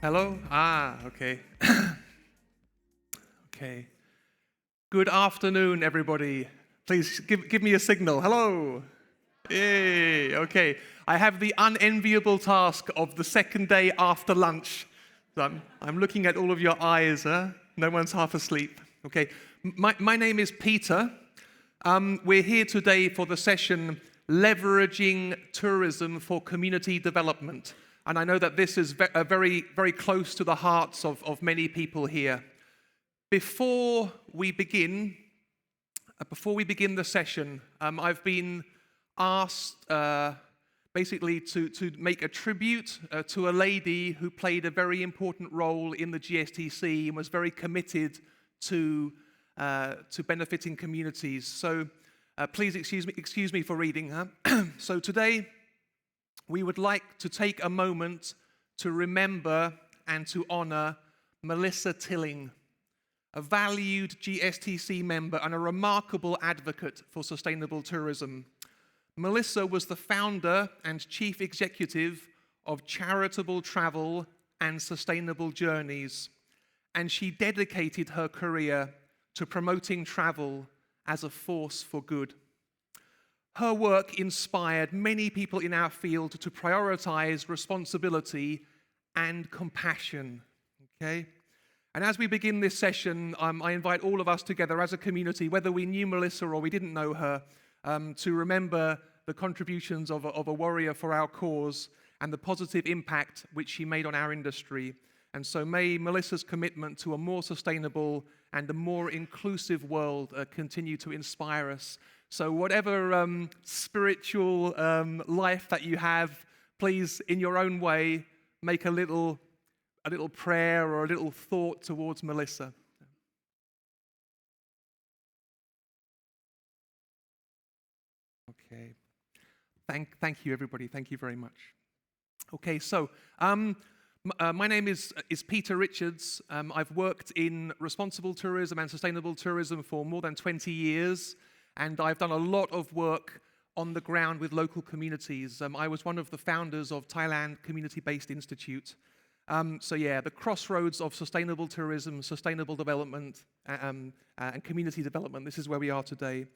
Hello? Okay. Okay. Good afternoon, everybody. Please give me a signal. Hello. Yay. Okay. I have the unenviable task of the second day after lunch. So I'm looking at all of your eyes. No one's half asleep. Okay. My name is Peter. We're here today for the session Leveraging Tourism for Community Development. And I know that this is very, very close to the hearts of many people here. Before we begin the session, I've been asked basically to make a tribute to a lady who played a very important role in the GSTC and was very committed to benefiting communities. So please excuse me for reading her. So today, we would like to take a moment to remember and to honor Melissa Tilling, a valued GSTC member and a remarkable advocate for sustainable tourism. Melissa was the founder and chief executive of Charitable Travel and Sustainable Journeys, and she dedicated her career to promoting travel as a force for good. Her work inspired many people in our field to prioritize responsibility and compassion. Okay? And as we begin this session, I invite all of us together as a community, whether we knew Melissa or we didn't know her, to remember the contributions of a warrior for our cause and the positive impact which she made on our industry. And so may Melissa's commitment to a more sustainable and a more inclusive world continue to inspire us. So whatever spiritual life that you have, please, in your own way, make a little prayer or a little thought towards Melissa. Okay. Thank you, everybody. Thank you very much. Okay, so my name is Peter Richards. I've worked in responsible tourism and sustainable tourism for more than 20 years. And I've done a lot of work on the ground with local communities. I was one of the founders of Thailand Community-Based Institute. So yeah, the crossroads of sustainable tourism, sustainable development, and community development. This is where we are today.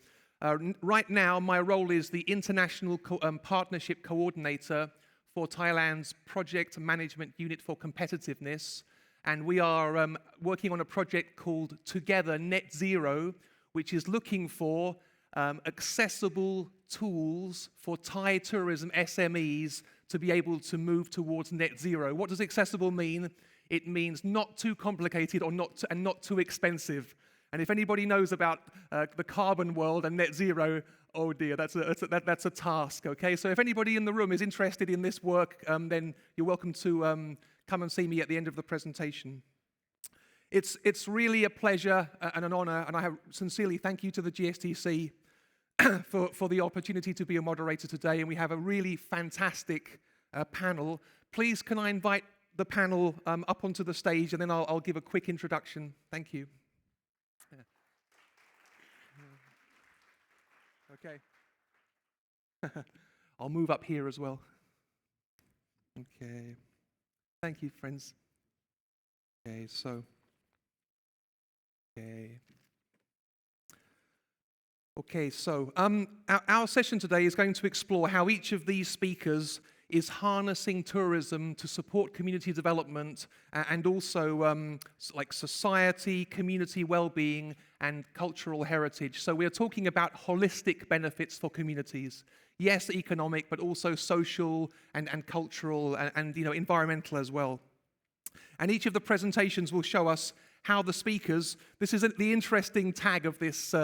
Right now, my role is the International Partnership Coordinator for Thailand's Project Management Unit for Competitiveness. And we are working on a project called Together Net Zero, which is looking for accessible tools for Thai tourism SMEs to be able to move towards net zero. What does accessible mean? It means not too complicated or not too expensive. And if anybody knows about the carbon world and net zero, oh dear, that's a task. Okay, so if anybody in the room is interested in this work, then you're welcome to come and see me at the end of the presentation. It's really a pleasure and an honor, and I sincerely thank you to the GSTC for the opportunity to be a moderator today, and we have a really fantastic panel. Please, can I invite the panel up onto the stage, and then I'll give a quick introduction. Thank you. Okay. I'll move up here as well. Okay. Thank you, friends. Okay, so... Okay, so our session today is going to explore how each of these speakers is harnessing tourism to support community development and also like society, community well-being, and cultural heritage. So we're talking about holistic benefits for communities. Yes, economic, but also social and cultural and environmental as well. And each of the presentations will show us how the speakers, this is the interesting tag of this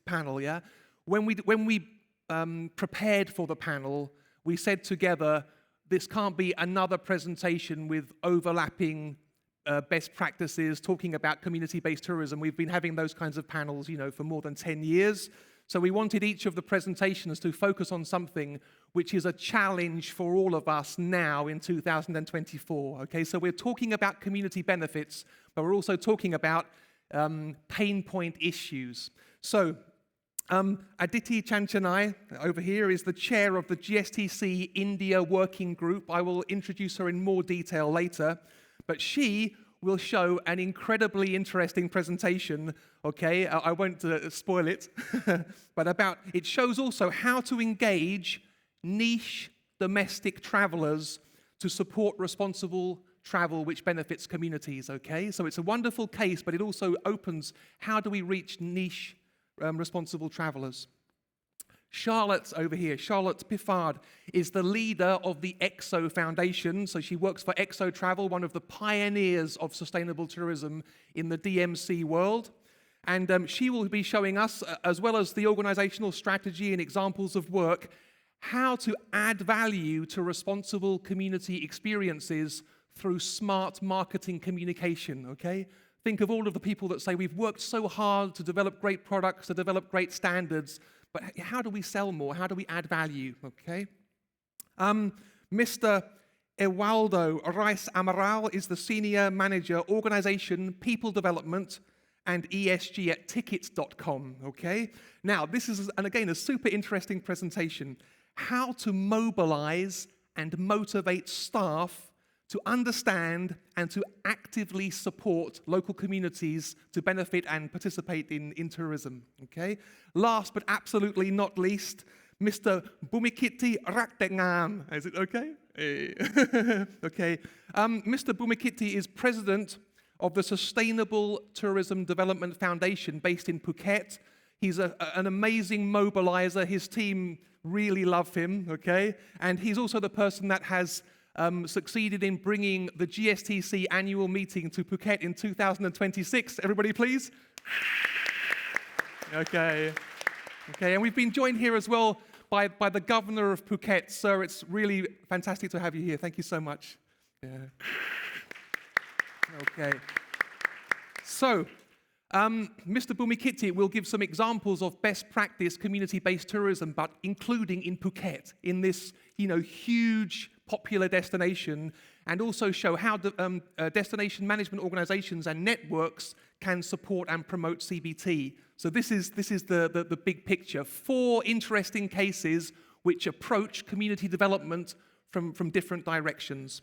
panel, yeah? When we prepared for the panel, we said together, this can't be another presentation with overlapping best practices, talking about community-based tourism. We've been having those kinds of panels, for more than 10 years. So we wanted each of the presentations to focus on something which is a challenge for all of us now in 2024. Okay, so we're talking about community benefits, but we're also talking about pain point issues. So Aditi Chanchani, over here, is the chair of the GSTC India Working Group. I will introduce her in more detail later, but she will show an incredibly interesting presentation, okay? I won't spoil it, but it shows also how to engage niche domestic travelers to support responsible travel which benefits communities, okay? So it's a wonderful case, but it also opens how do we reach niche responsible travelers. Charlotte over here, Charlotte Piffard, is the leader of the EXO Foundation. So she works for EXO Travel, one of the pioneers of sustainable tourism in the DMC world. And she will be showing us, as well as the organizational strategy and examples of work, how to add value to responsible community experiences through smart marketing communication, okay? Think of all of the people that say we've worked so hard to develop great products, to develop great standards, but how do we sell more? How do we add value, okay? Mr. Ewaldo Reis Amaral is the Senior Manager, Organization, People Development, and ESG at tickets.com, okay? Now, this is, and again, a super interesting presentation. How to mobilize and motivate staff to understand and to actively support local communities to benefit and participate in tourism, okay? Last but absolutely not least, Mr. Bhummikitti Ruktaengam. Is it okay? Okay. Mr. Bhummikitti is president of the Sustainable Tourism Development Foundation based in Phuket. He's an amazing mobilizer. His team really love him, okay? And he's also the person that has succeeded in bringing the GSTC annual meeting to Phuket in 2026. Everybody, please. Okay. Okay, and we've been joined here as well by the governor of Phuket. Sir, it's really fantastic to have you here. Thank you so much. Yeah. Okay. So, Mr. Bhummikitti will give some examples of best practice community-based tourism, but including in Phuket, in this, huge popular destination, and also show how destination management organizations and networks can support and promote CBT. So this is the big picture. 4 interesting cases which approach community development from different directions.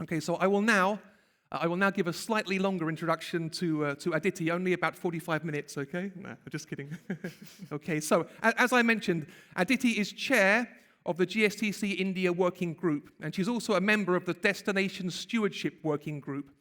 Okay, so I will now give a slightly longer introduction to Aditi, only about 45 minutes, okay? No, I'm just kidding. Okay, so as I mentioned, Aditi is chair of the GSTC India Working Group, and she's also a member of the Destination Stewardship Working Group.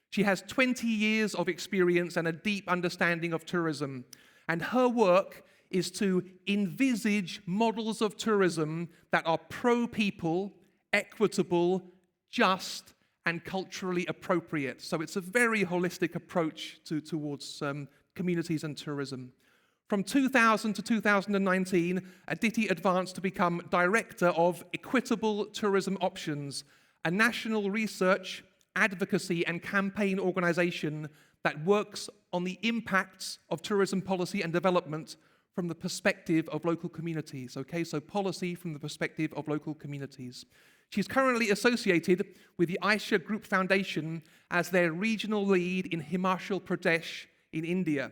She has 20 years of experience and a deep understanding of tourism, and her work is to envisage models of tourism that are pro-people, equitable, just, and culturally appropriate. So it's a very holistic approach towards communities and tourism. From 2000 to 2019, Aditi advanced to become Director of Equitable Tourism Options, a national research, advocacy, and campaign organization that works on the impacts of tourism policy and development from the perspective of local communities. Okay, so policy from the perspective of local communities. She's currently associated with the Aisha Group Foundation as their regional lead in Himachal Pradesh in India.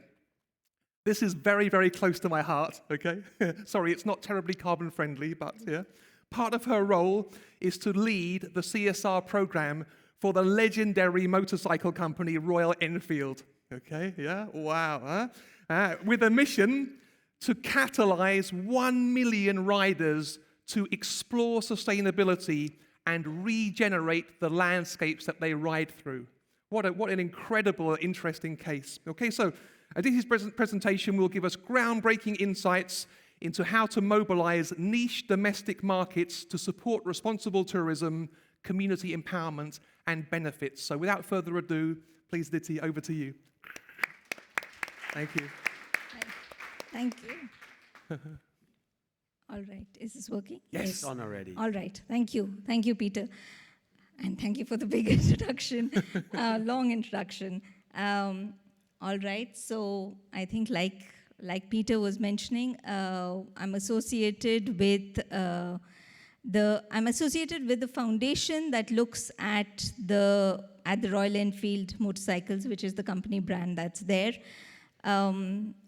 This is very, very close to my heart, okay? Sorry, it's not terribly carbon friendly, but yeah. Part of her role is to lead the CSR program for the legendary motorcycle company Royal Enfield, okay? Yeah, wow. Huh? With a mission to catalyze 1 million riders to explore sustainability and regenerate the landscapes that they ride through. What an incredible, interesting case. Okay, so Aditi's presentation will give us groundbreaking insights into how to mobilize niche domestic markets to support responsible tourism, community empowerment, and benefits. So without further ado, please, Aditi, over to you. Thank you. Thank you. All right, is this working? Yes, it's on already. All right, thank you, Peter. And thank you for the big introduction, long introduction. All right, so I think like Peter was mentioning, I'm associated with the foundation that looks at the Royal Enfield motorcycles, which is the company brand that's there.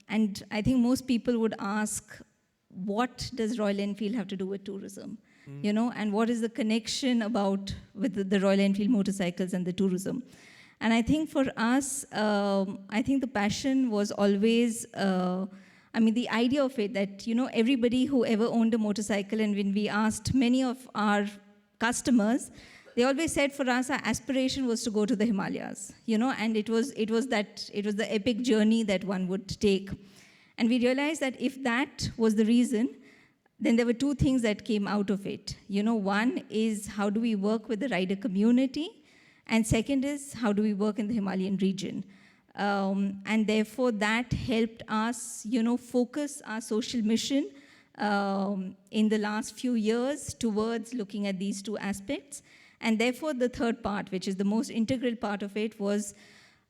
and I think most people would ask, what does Royal Enfield have to do with tourism? And what is the connection with the Royal Enfield motorcycles and the tourism? And I think for us, I think the passion was always, the idea of it that, everybody who ever owned a motorcycle, and when we asked many of our customers, they always said for us, our aspiration was to go to the Himalayas, and it was the epic journey that one would take. And we realized that if that was the reason, then there were two things that came out of it. One is, how do we work with the rider community? And second is, how do we work in the Himalayan region? And therefore, that helped us, focus our social mission in the last few years towards looking at these two aspects. And therefore, the third part, which is the most integral part of it, was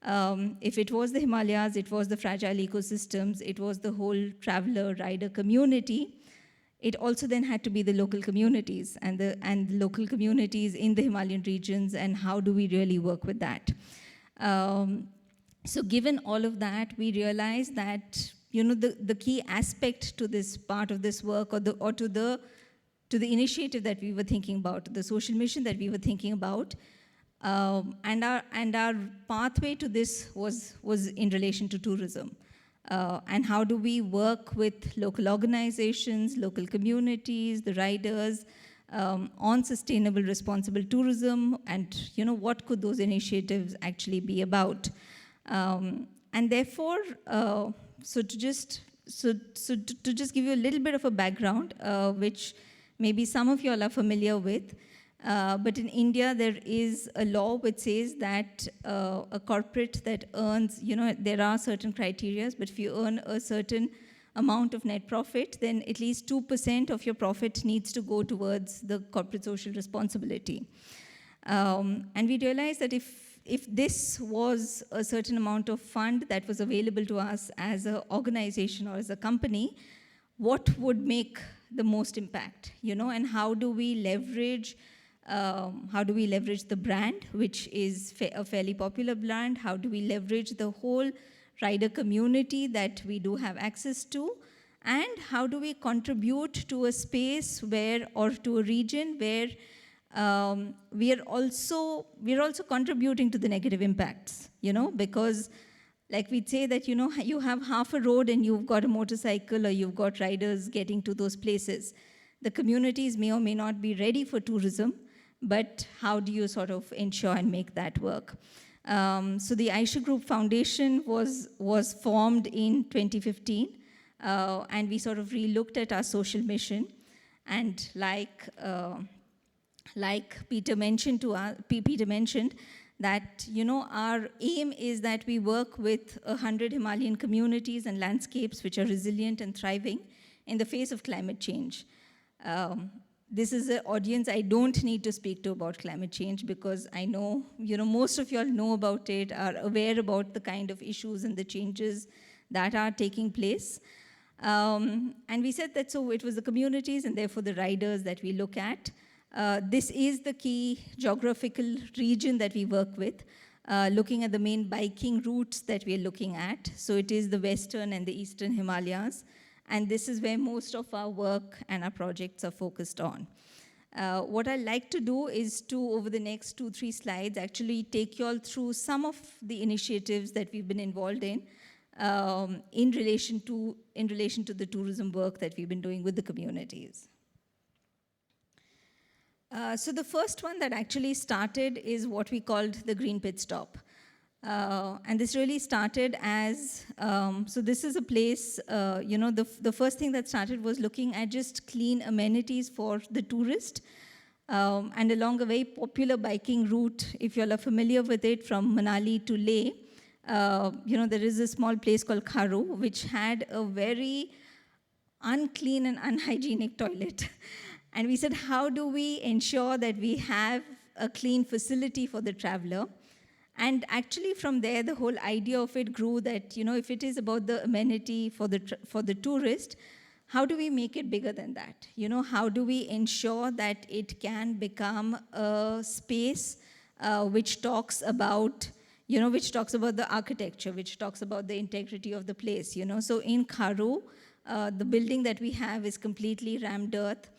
if it was the Himalayas, it was the fragile ecosystems, it was the whole traveler, rider community, it also then had to be the local communities and the local communities in the Himalayan regions, and how do we really work with that? So given all of that, we realized that the key aspect to this part of this work, or to the initiative that we were thinking about, the social mission that we were thinking about, and our pathway to this was in relation to tourism. And how do we work with local organizations, local communities, the riders, on sustainable, responsible tourism, and what could those initiatives actually be about? And therefore, to just give you a little bit of a background, which maybe some of you all are familiar with, but in India, there is a law which says that a corporate that earns, there are certain criteria, but if you earn a certain amount of net profit, then at least 2% of your profit needs to go towards the corporate social responsibility. And we realized that if this was a certain amount of fund that was available to us as an organization or as a company, what would make the most impact, and how do we leverage the brand, which is a fairly popular brand? How do we leverage the whole rider community that we do have access to? And how do we contribute to a space or to a region where we are also contributing to the negative impacts, because like we'd say that, you have half a road and you've got a motorcycle or you've got riders getting to those places. The communities may or may not be ready for tourism, but how do you sort of ensure and make that work? So the Aisha Group Foundation was formed in 2015, and we sort of relooked at our social mission. And like Peter mentioned that, our aim is that we work with 100 Himalayan communities and landscapes which are resilient and thriving in the face of climate change. This is an audience I don't need to speak to about climate change, because I know, most of you all know about it, are aware about the kind of issues and the changes that are taking place. And we said that, so it was the communities and therefore the riders that we look at. This is the key geographical region that we work with, looking at the main biking routes that we are looking at. So it is the Western and the Eastern Himalayas. And this is where most of our work and our projects are focused on. What I'd like to do is to, over the next 2-3 slides, actually take you all through some of the initiatives that we've been involved in relation to the tourism work that we've been doing with the communities. So the first one that actually started is what we called the Green Pit Stop. And this really started as, so this is a place, the first thing that started was looking at just clean amenities for the tourist. And along a very popular biking route, if you all are familiar with it, from Manali to Leh, there is a small place called Kharu, which had a very unclean and unhygienic toilet. And we said, how do we ensure that we have a clean facility for the traveler? And actually from there, the whole idea of it grew that, if it is about the amenity for the tourist, how do we make it bigger than that? How do we ensure that it can become a space which talks about, which talks about the architecture, which talks about the integrity of the place, So in Kharu, the building that we have is completely rammed earth.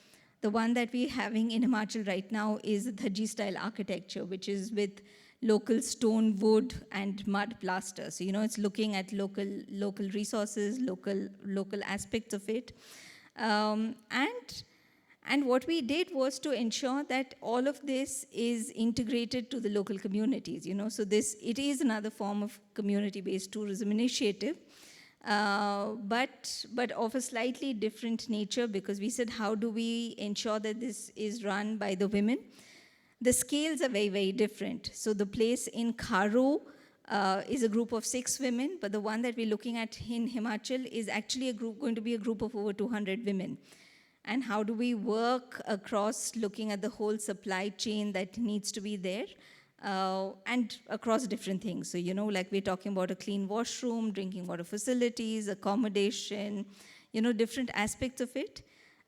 The one that we're having in Himachal right now is the Dhaji style architecture, which is with local stone, wood, and mud plaster. So, it's looking at local resources, local aspects of it. And what we did was to ensure that all of this is integrated to the local communities, So it is another form of community-based tourism initiative, but of a slightly different nature, because we said, how do we ensure that this is run by the women? The scales are very, very different. So the place in Kharu is a group of 6 women, but the one that we're looking at in Himachal is actually going to be a group of over 200 women. And how do we work across looking at the whole supply chain that needs to be there, and across different things. So, like we're talking about a clean washroom, drinking water facilities, accommodation, different aspects of it.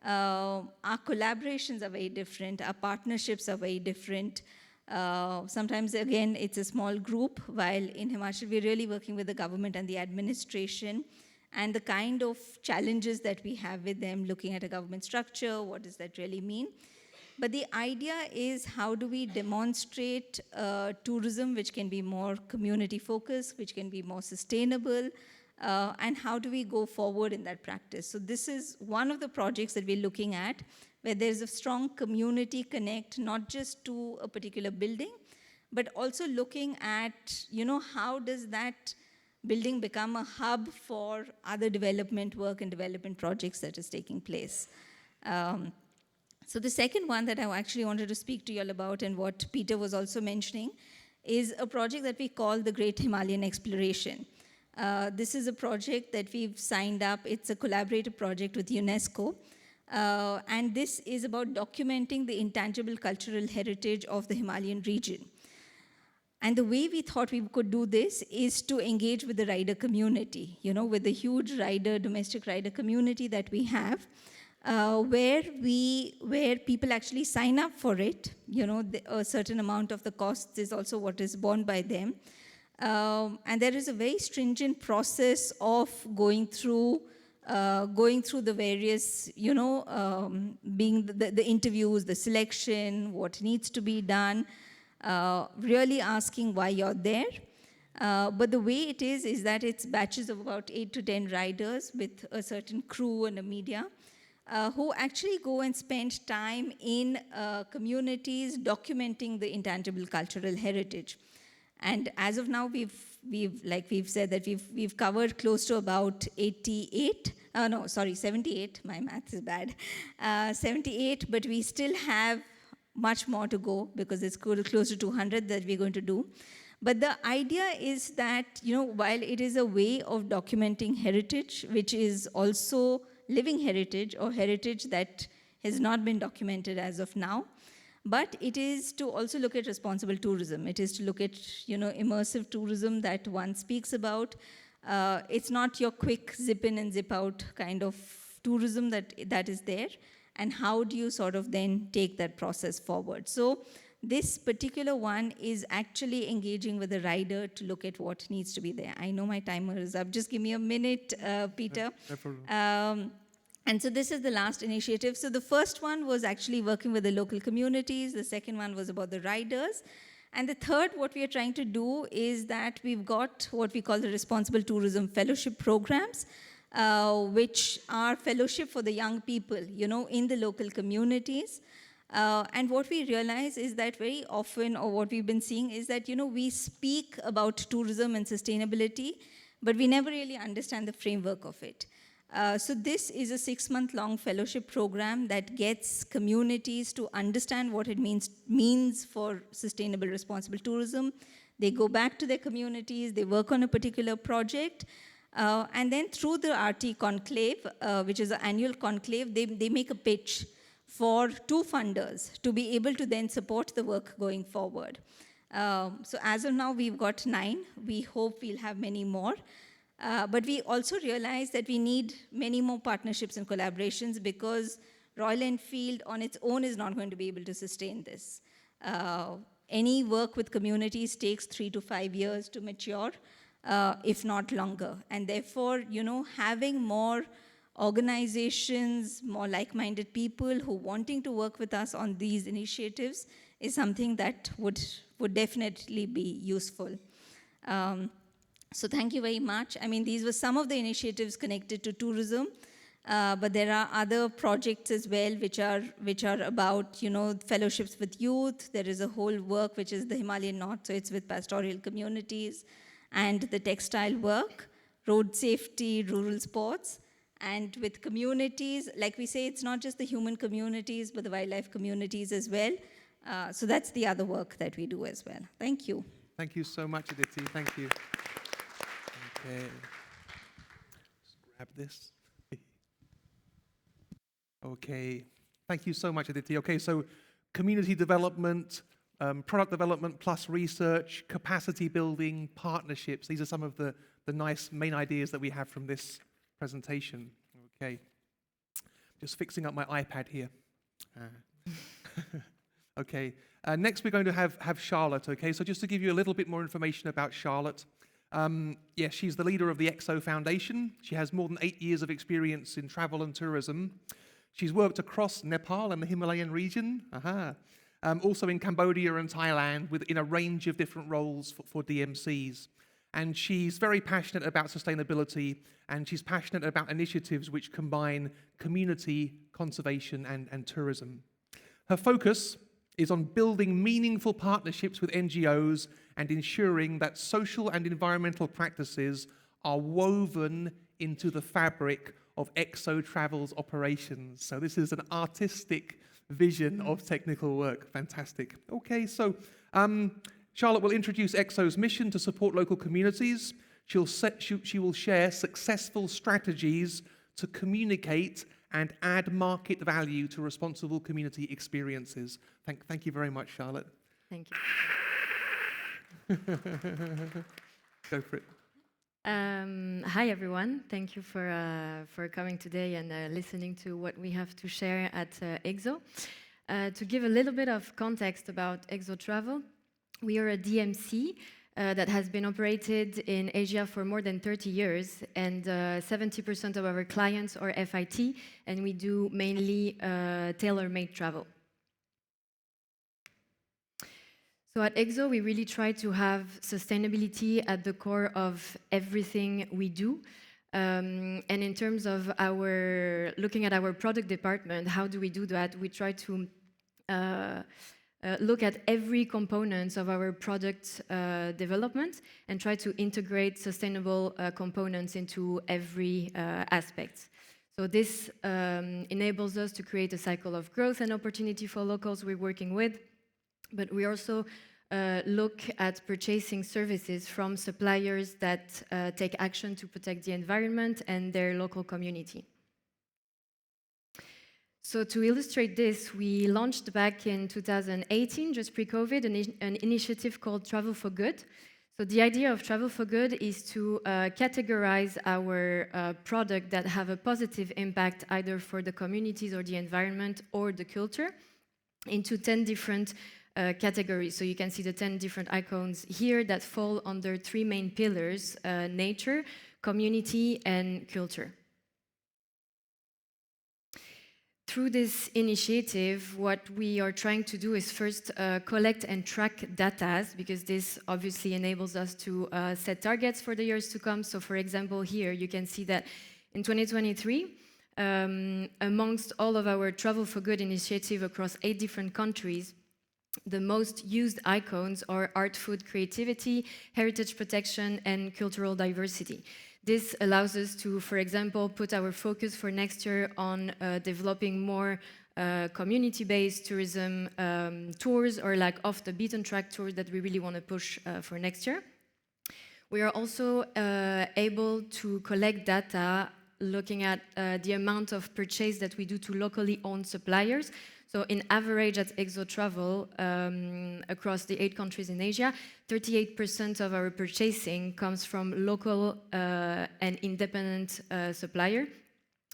Our collaborations are very different. Our partnerships are very different. Sometimes, again, it's a small group, while in Himachal, we're really working with the government and the administration, and the kind of challenges that we have with them, looking at a government structure, what does that really mean? But the idea is, how do we demonstrate tourism which can be more community-focused, which can be more sustainable, and how do we go forward in that practice? So this is one of the projects that we're looking at, where there's a strong community connect, not just to a particular building, but also looking at, how does that building become a hub for other development work and development projects that is taking place. So the second one that I actually wanted to speak to you all about, and what Peter was also mentioning, is a project that we call the Great Himalayan Exploration. This is a project that we've signed up. It's a collaborative project with UNESCO. And this is about documenting the intangible cultural heritage of the Himalayan region. And the way we thought we could do this is to engage with the rider community, with the huge domestic rider community that we have, where people actually sign up for it. A certain amount of the costs is also what is borne by them. And there is a very stringent process of going through the various, being the interviews, the selection, what needs to be done, really asking why you're there. But the way it is that it's batches of about 8 to 10 riders with a certain crew and a media, who actually go and spend time in communities documenting the intangible cultural heritage. And as of now, we've said that we've covered close to about 78. 78. My math is bad. 78, but we still have much more to go, because it's close to 200 that we're going to do. But the idea is that, while it is a way of documenting heritage, which is also living heritage, or heritage that has not been documented as of now, but it is to also look at responsible tourism. It is to look at, immersive tourism that one speaks about. It's not your quick zip in and zip out kind of tourism that is there. And how do you sort of then take that process forward? So this particular one is actually engaging with the rider to look at what needs to be there. I know my timer is up. Just give me a minute, Peter. And so this is the last initiative. So the first one was actually working with the local communities. The second one was about the riders. And the third, what we are trying to do is that we've got what we call the Responsible Tourism Fellowship Programs, which are fellowship for the young people, in the local communities. And what we realize is that very often, or what we've been seeing, is that, we speak about tourism and sustainability, but we never really understand the framework of it. So this is a 6-month-long fellowship program that gets communities to understand what it means for sustainable, responsible tourism. They go back to their communities, they work on a particular project, and then through the RT conclave, which is an annual conclave, they make a pitch for 2 funders to be able to then support the work going forward. So as of now, we've got 9. We hope we'll have many more. But we also realize that we need many more partnerships and collaborations, because Royal Enfield on its own is not going to be able to sustain this. any work with communities takes 3 to 5 years to mature, if not longer. And therefore, having more organizations, more like-minded people who wanting to work with us on these initiatives is something that would definitely be useful. So thank you very much. I mean, these were some of the initiatives connected to tourism, but there are other projects as well which are about, fellowships with youth. There is a whole work which is the Himalayan North, so it's with pastoral communities, and the textile work, road safety, rural sports, and with communities. Like we say, it's not just the human communities, but the wildlife communities as well. So that's the other work that we do as well. Thank you. Thank you so much, Aditi. Thank you. Okay. Just grab this. Okay. Thank you so much, Aditi. Okay, so community development, product development plus research, capacity building, partnerships. These are some of the nice main ideas that we have from this presentation. Okay. Just fixing up my iPad here. Okay. Next, we're going to have Charlotte. Okay, so just to give you a little bit more information about Charlotte. Yes, she's the leader of the EXO Foundation. She has more than 8 years of experience in travel and tourism. She's worked across Nepal and the Himalayan region, also in Cambodia and Thailand in a range of different roles for DMCs. And she's very passionate about sustainability, and she's passionate about initiatives which combine community, conservation, and tourism. Her focus is on building meaningful partnerships with NGOs and ensuring that social and environmental practices are woven into the fabric of EXO Travel's operations. So this is an artistic vision of technical work. Fantastic. Okay, so Charlotte will introduce EXO's mission to support local communities. She will share successful strategies to communicate and add market value to responsible community experiences. Thank you very much, Charlotte. Thank you. Go for it. Hi, everyone. Thank you for coming today and listening to what we have to share at EXO. To give a little bit of context about EXO Travel, we are a DMC that has been operated in Asia for more than 30 years, and 70% of our clients are FIT, and we do mainly tailor-made travel. So at EXO, we really try to have sustainability at the core of everything we do. And in terms of looking at our product department, how do we do that? We try to look at every component of our product development and try to integrate sustainable components into every aspect. So this enables us to create a cycle of growth and opportunity for locals we're working with. But we also look at purchasing services from suppliers that take action to protect the environment and their local community. So to illustrate this, we launched back in 2018, just pre-COVID, an initiative called Travel for Good. So the idea of Travel for Good is to categorize our product that have a positive impact either for the communities or the environment or the culture into 10 different categories. So you can see the 10 different icons here that fall under 3 main pillars: nature, community, and culture. Through this initiative, what we are trying to do is first collect and track data, because this obviously enables us to set targets for the years to come. So for example, here you can see that in 2023, amongst all of our Travel for Good initiative across 8 different countries, the most used icons are art, food, creativity, heritage protection, and cultural diversity. This allows us to, for example, put our focus for next year on developing more community-based tourism tours, or like off-the-beaten-track tours that we really want to push for next year. We are also able to collect data looking at the amount of purchase that we do to locally owned suppliers. So in average at EXO Travel, across the 8 countries in Asia, 38% of our purchasing comes from local and independent supplier.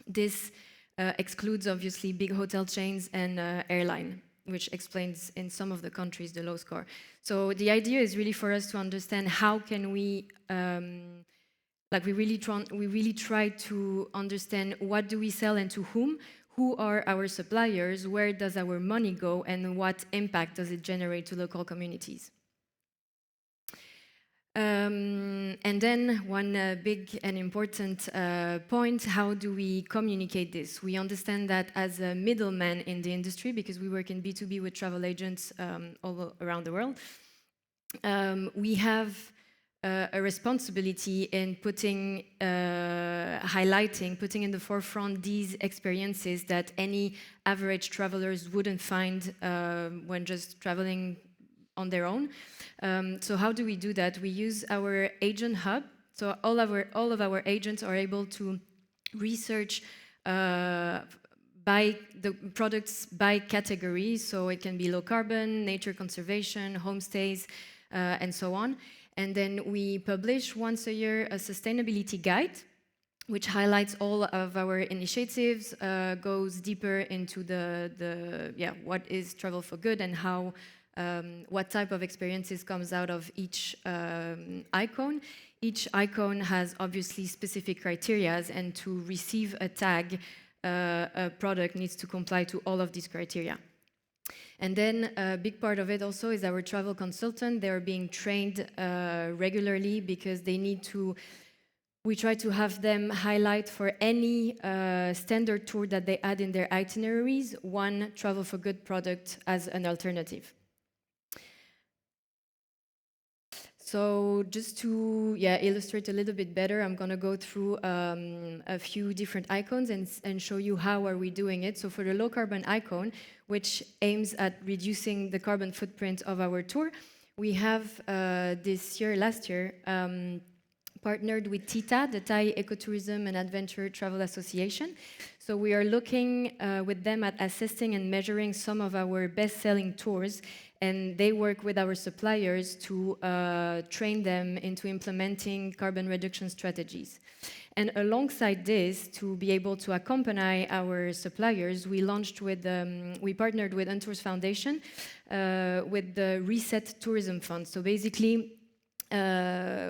This excludes obviously big hotel chains and airline. which explains in some of the countries the low score. So the idea is really for us to understand how can we, we really try to understand what do we sell and to whom, who are our suppliers, where does our money go, and what impact does it generate to local communities. And then one big and important point, how do we communicate this? We understand that as a middleman in the industry, because we work in B2B with travel agents all around the world, we have a responsibility in putting in the forefront these experiences that any average travelers wouldn't find when just traveling on their own. So how do we do that? We use our agent hub. So all of our agents are able to research by the products by category. So it can be low carbon, nature conservation, homestays, and so on. And then we publish once a year a sustainability guide, which highlights all of our initiatives, goes deeper into what is travel for good and how what type of experiences comes out of each icon. Each icon has obviously specific criteria, and to receive a tag, a product needs to comply to all of these criteria. And then a big part of it also is our travel consultant. They are being trained regularly because they need to. We try to have them highlight for any standard tour that they add in their itineraries, one travel for good product as an alternative. So just to illustrate a little bit better, I'm going to go through a few different icons and show you how are we doing it. So for the low carbon icon, which aims at reducing the carbon footprint of our tour, we have last year, partnered with TITA, the Thai Ecotourism and Adventure Travel Association. So we are looking with them at assessing and measuring some of our best-selling tours, and they work with our suppliers to train them into implementing carbon reduction strategies. And alongside this, to be able to accompany our suppliers, we partnered with Untours Foundation with the Reset Tourism Fund. So basically,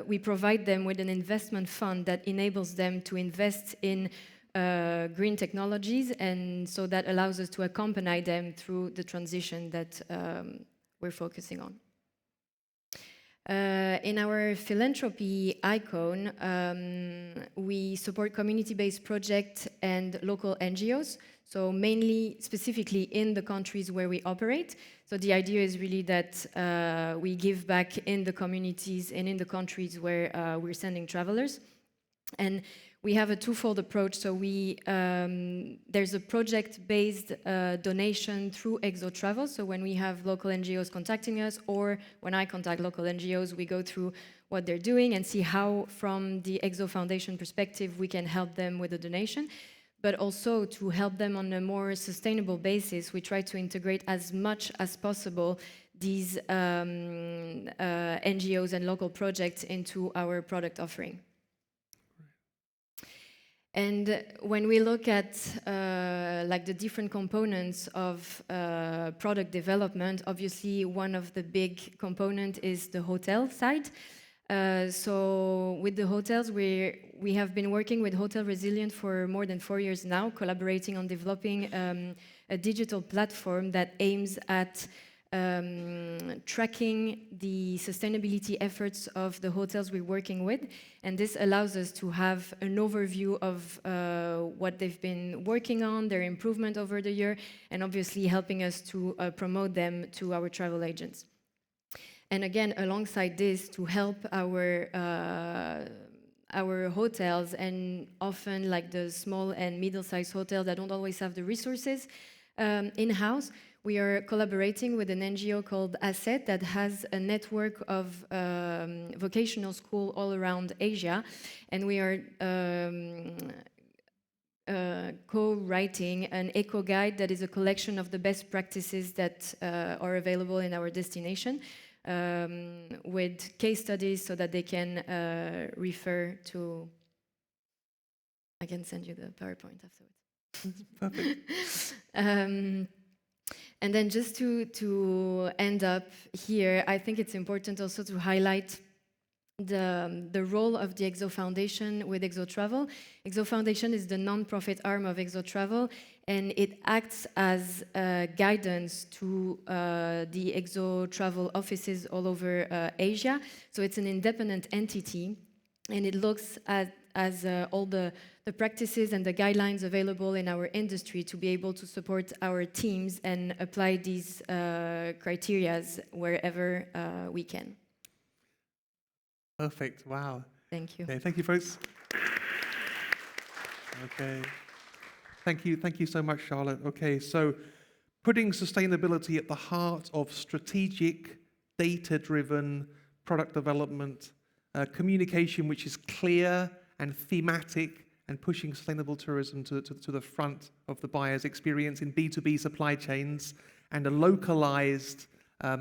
we provide them with an investment fund that enables them to invest in green technologies, and so that allows us to accompany them through the transition that we're focusing on. In our philanthropy icon, we support community-based projects and local NGOs, so mainly, specifically in the countries where we operate. So the idea is really that we give back in the communities and in the countries where we're sending travelers. And we have a twofold approach. So there's a project-based donation through Exo Travel. So when we have local NGOs contacting us, or when I contact local NGOs, we go through what they're doing and see how, from the Exo Foundation perspective, we can help them with a donation. But also to help them on a more sustainable basis, we try to integrate as much as possible these NGOs and local projects into our product offering. And when we look at the different components of product development, obviously one of the big components is the hotel side. So with the hotels, we have been working with Hotel Resilient for more than 4 years now, collaborating on developing a digital platform that aims at tracking the sustainability efforts of the hotels we're working with. And this allows us to have an overview of what they've been working on, their improvement over the year, and obviously helping us to promote them to our travel agents. And again, alongside this, to help our hotels, and often like the small and middle-sized hotels that don't always have the resources in-house, we are collaborating with an NGO called Asset that has a network of vocational schools all around Asia, and we are co-writing an eco guide that is a collection of the best practices that are available in our destination, with case studies so that they can refer to. I can send you the PowerPoint afterwards. Perfect. And then just to end up here, I think it's important also to highlight the role of the EXO Foundation with EXO Travel. EXO Foundation is the non-profit arm of EXO Travel, and it acts as guidance to the EXO Travel offices all over Asia. So it's an independent entity, and it looks at all the practices and the guidelines available in our industry to be able to support our teams and apply these criteria wherever we can. Perfect. Wow. Thank you. Okay, thank you, folks. Okay. Thank you so much, Charlotte. Okay, so putting sustainability at the heart of strategic, data-driven product development, communication which is clear and thematic, and pushing sustainable tourism to the front of the buyer's experience in B2B supply chains, and a localized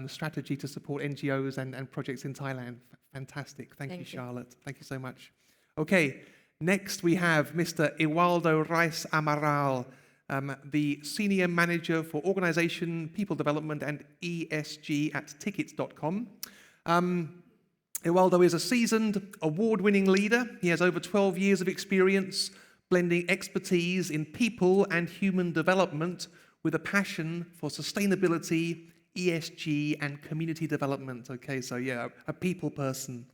strategy to support NGOs and projects in Thailand. Fantastic. Thank you, Charlotte. Thank you so much. Okay, next we have Mr. Ewaldo Reis Amaral, the Senior Manager for Organization, People Development and ESG at tickets.com. Ewaldo is a seasoned, award-winning leader. He has over 12 years of experience blending expertise in people and human development with a passion for sustainability, ESG, and community development. Okay, so yeah, a people person.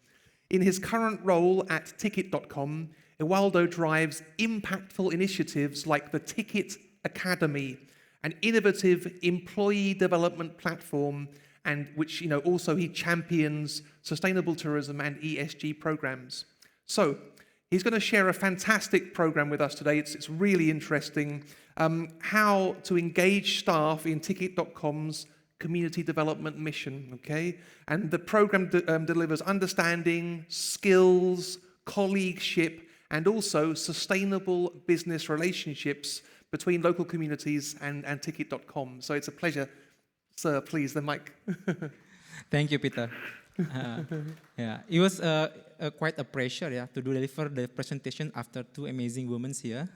In his current role at Ticket.com, Ewaldo drives impactful initiatives like the Ticket Academy, an innovative employee development platform, and which also he champions sustainable tourism and ESG programs. So he's going to share a fantastic program with us today. It's really interesting. How to engage staff in Ticket.com's community development mission, okay? And the program delivers understanding, skills, colleagueship, and also sustainable business relationships between local communities and Ticket.com. So it's a pleasure. Sir, please, the mic. Thank you, Peter. Yeah, it was quite a pressure, to deliver the presentation after two amazing women here.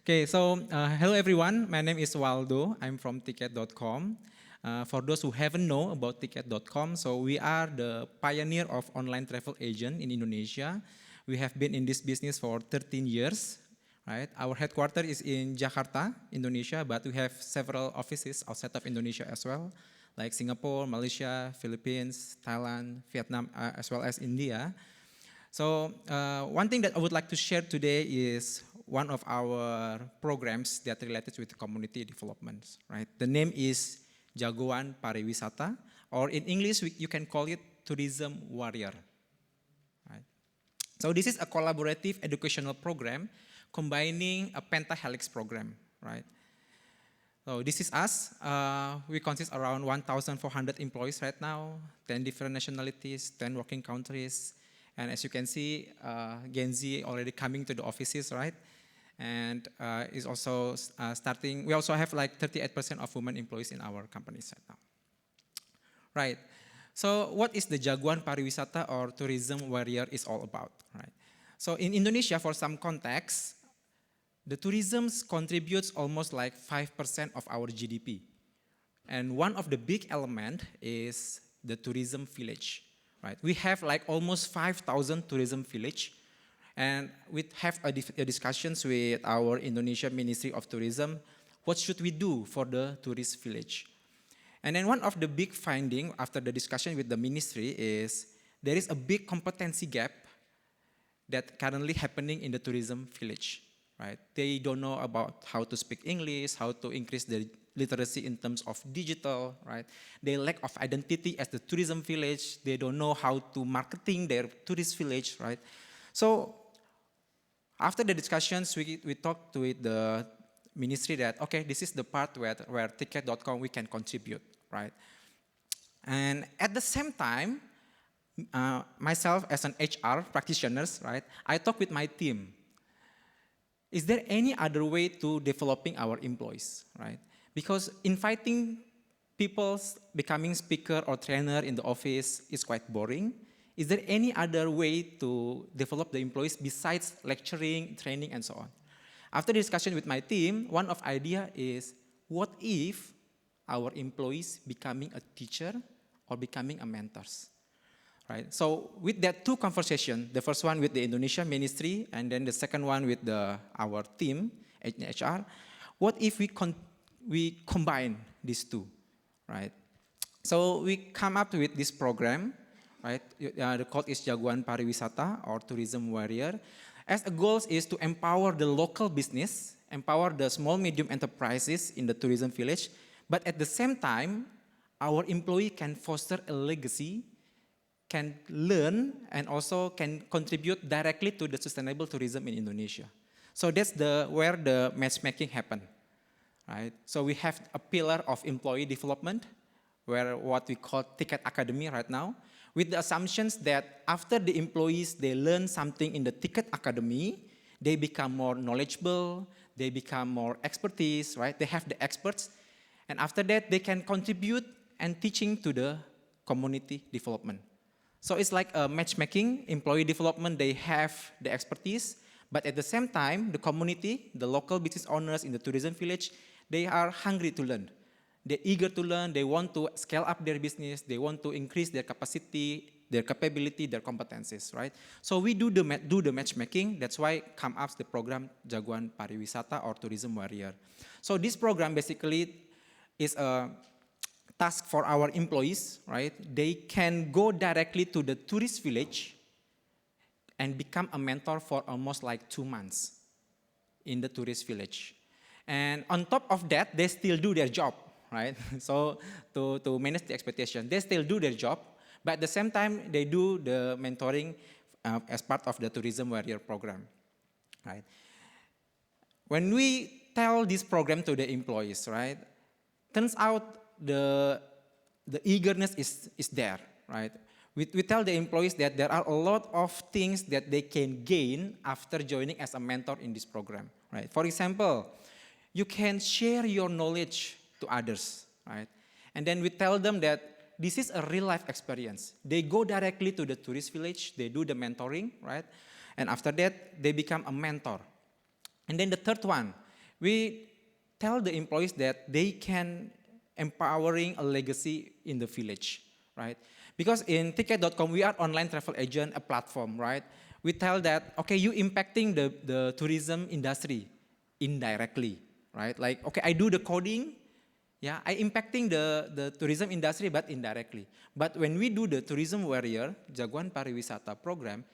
Okay, so hello everyone. My name is Ewaldo. I'm from Ticket.com. For those who haven't known about Ticket.com, so we are the pioneer of online travel agent in Indonesia. We have been in this business for 13 years. Right? Our headquarters is in Jakarta, Indonesia, but we have several offices outside of Indonesia as well, like Singapore, Malaysia, Philippines, Thailand, Vietnam, as well as India. So one thing that I would like to share today is one of our programs that related with community development. Right? The name is Jagoan Pariwisata, or in English you can call it Tourism Warrior. Right? So this is a collaborative educational program combining a pentahelix program, right? So this is us. We consist around 1,400 employees right now, 10 different nationalities, 10 working countries, and as you can see, Gen Z already coming to the offices, right? And is also starting. We also have like 38% of women employees in our companies right now, right? So what is the Jagoan Pariwisata or Tourism Warrior is all about, right? So in Indonesia, for some context, the tourism contributes almost like 5% of our GDP. And one of the big elements is the tourism village, right? We have like almost 5,000 tourism village. And we have a discussions with our Indonesia Ministry of Tourism. What should we do for the tourist village? And then one of the big findings after the discussion with the ministry is there is a big competency gap that currently happening in the tourism village. Right? They don't know about how to speak English, how to increase their literacy in terms of digital, right? They lack of identity as the tourism village. They don't know how to marketing their tourist village, right? So after the discussions, we talked with the ministry that, okay, this is the part where Ticket.com we can contribute, right? And at the same time, myself as an HR practitioner, right? I talk with my team. Is there any other way to developing our employees, right? Because inviting people becoming speaker or trainer in the office is quite boring. Is there any other way to develop the employees besides lecturing, training, and so on? After discussion with my team, one of idea is what if our employees becoming a teacher or becoming a mentors? Right? So with that two conversations, the first one with the Indonesian ministry and then the second one with our team, HR, what if we combine these two, right? So we come up with this program, right? The code is Jagoan Pariwisata or Tourism Warrior. As a goal is to empower the local business, empower the small medium enterprises in the tourism village, but at the same time, our employee can foster a legacy, can learn, and also can contribute directly to the sustainable tourism in Indonesia. So that's where the matchmaking happened, right? So we have a pillar of employee development, where what we call Ticket Academy right now, with the assumptions that after the employees, they learn something in the Ticket Academy, they become more knowledgeable, they become more expertise, right? They have the experts, and after that, they can contribute and teaching to the community development. So it's like a matchmaking, employee development, they have the expertise, but at the same time, the community, the local business owners in the tourism village, they are hungry to learn. They're eager to learn, they want to scale up their business, they want to increase their capacity, their capability, their competencies, right? So we do the matchmaking, that's why come up the program Jagoan Pariwisata or Tourism Warrior. So this program basically is a task for our employees, right? They can go directly to the tourist village and become a mentor for almost like 2 months in the tourist village. And on top of that, they still do their job, right? So to manage the expectation, they still do their job, but at the same time, they do the mentoring as part of the Tourism Warrior program, right? When we tell this program to the employees, right, turns out the eagerness is there, right? We tell the employees that there are a lot of things that they can gain after joining as a mentor in this program, right? For example, you can share your knowledge to others, right? And then we tell them that this is a real life experience. They go directly to the tourist village, they do the mentoring, right? And after that, they become a mentor. And then the third one, we tell the employees that they can empowering a legacy in the village, right? Because in Ticket.com, we are online travel agent, a platform, right? We tell that, okay, you impacting the tourism industry indirectly, right? Like, okay, I do the coding, yeah, I impacting the tourism industry, but indirectly. But when we do the Tourism Warrior, Jagoan Pariwisata program,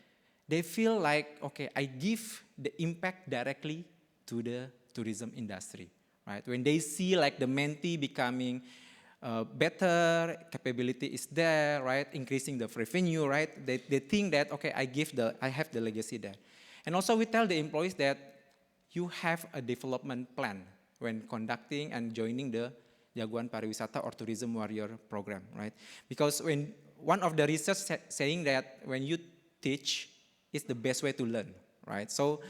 they feel like, okay, I give the impact directly to the tourism industry. Right? When they see like the mentee becoming better, capability is there, right? Increasing the revenue, right? They think that, okay, I have the legacy there. And also we tell the employees that you have a development plan when conducting and joining the Jagoan Pariwisata or Tourism Warrior program, right? Because when one of the research saying that when you teach, it's the best way to learn, right? So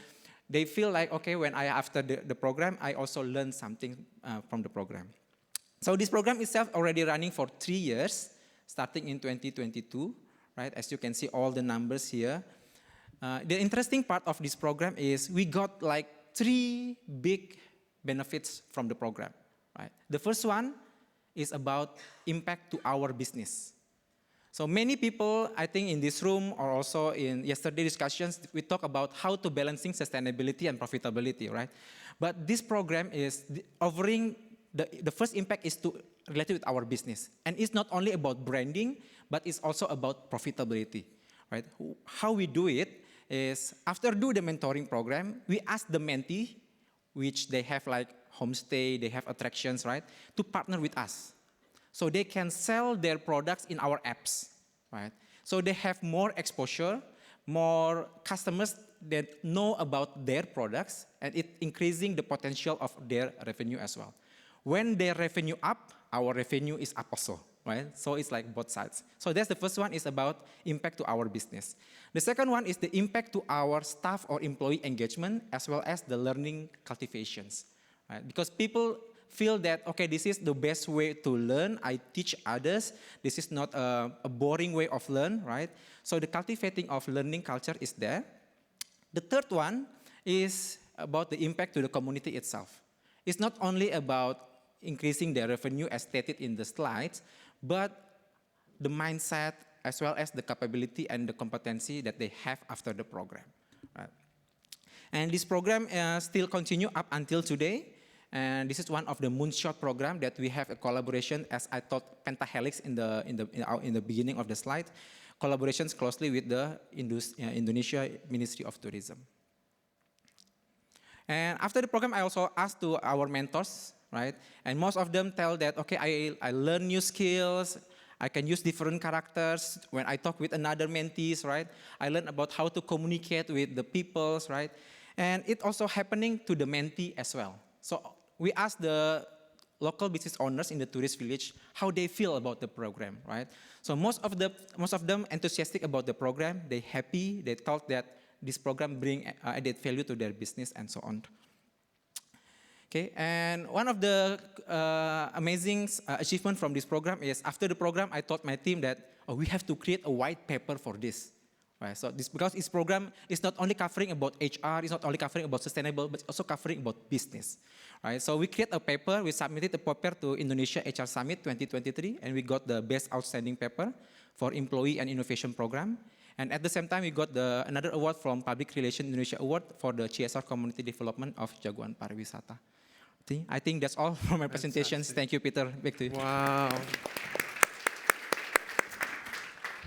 they feel like, okay, when after the program, I also learn something from the program. So this program itself already running for 3 years, starting in 2022, right? As you can see all the numbers here. The interesting part of this program is we got like 3 big benefits from the program, right? The first one is about impact to our business. So many people, I think in this room or also in yesterday's discussions, we talk about how to balancing sustainability and profitability, right? But this program is offering, the first impact is to related with our business. And it's not only about branding, but it's also about profitability, right? How we do it is after do the mentoring program, we ask the mentee, which they have like homestay, they have attractions, right? To partner with us. So they can sell their products in our apps, right? So they have more exposure, more customers that know about their products, and it increasing the potential of their revenue as well. When their revenue up, our revenue is up also, right? So it's like both sides. So that's the first one is about impact to our business. The second one is the impact to our staff or employee engagement as well as the learning cultivations, right? Because people feel that, okay, this is the best way to learn. I teach others. This is not a boring way of learn, right? So the cultivating of learning culture is there. The third one is about the impact to the community itself. It's not only about increasing their revenue as stated in the slides, but the mindset as well as the capability and the competency that they have after the program. Right? And this program still continue up until today. And this is one of the moonshot program that we have a collaboration, as I thought pentahelix in the beginning of the slide, collaborations closely with the Indonesia Ministry of Tourism. And after the program, I also asked to our mentors, right? And most of them tell that, okay, I learn new skills, I can use different characters. When I talk with another mentees, right? I learn about how to communicate with the peoples, right? And it also happening to the mentee as well. So we asked the local business owners in the tourist village how they feel about the program, right? So most of them enthusiastic about the program. They happy. They thought that this program bring added value to their business and so on. Okay, and one of the amazing achievement from this program is after the program, I told my team that we have to create a white paper for this. Right, so because this program is not only covering about HR, it's not only covering about sustainable, but also covering about business. Right, so we create a paper, we submitted the paper to Indonesia HR Summit 2023, and we got the best outstanding paper for employee and innovation program. And at the same time, we got another award from Public Relations Indonesia Award for the CSR Community Development of Jagoan Pariwisata. I think that's all for my presentations. Thank you, Peter. Back to you. Wow.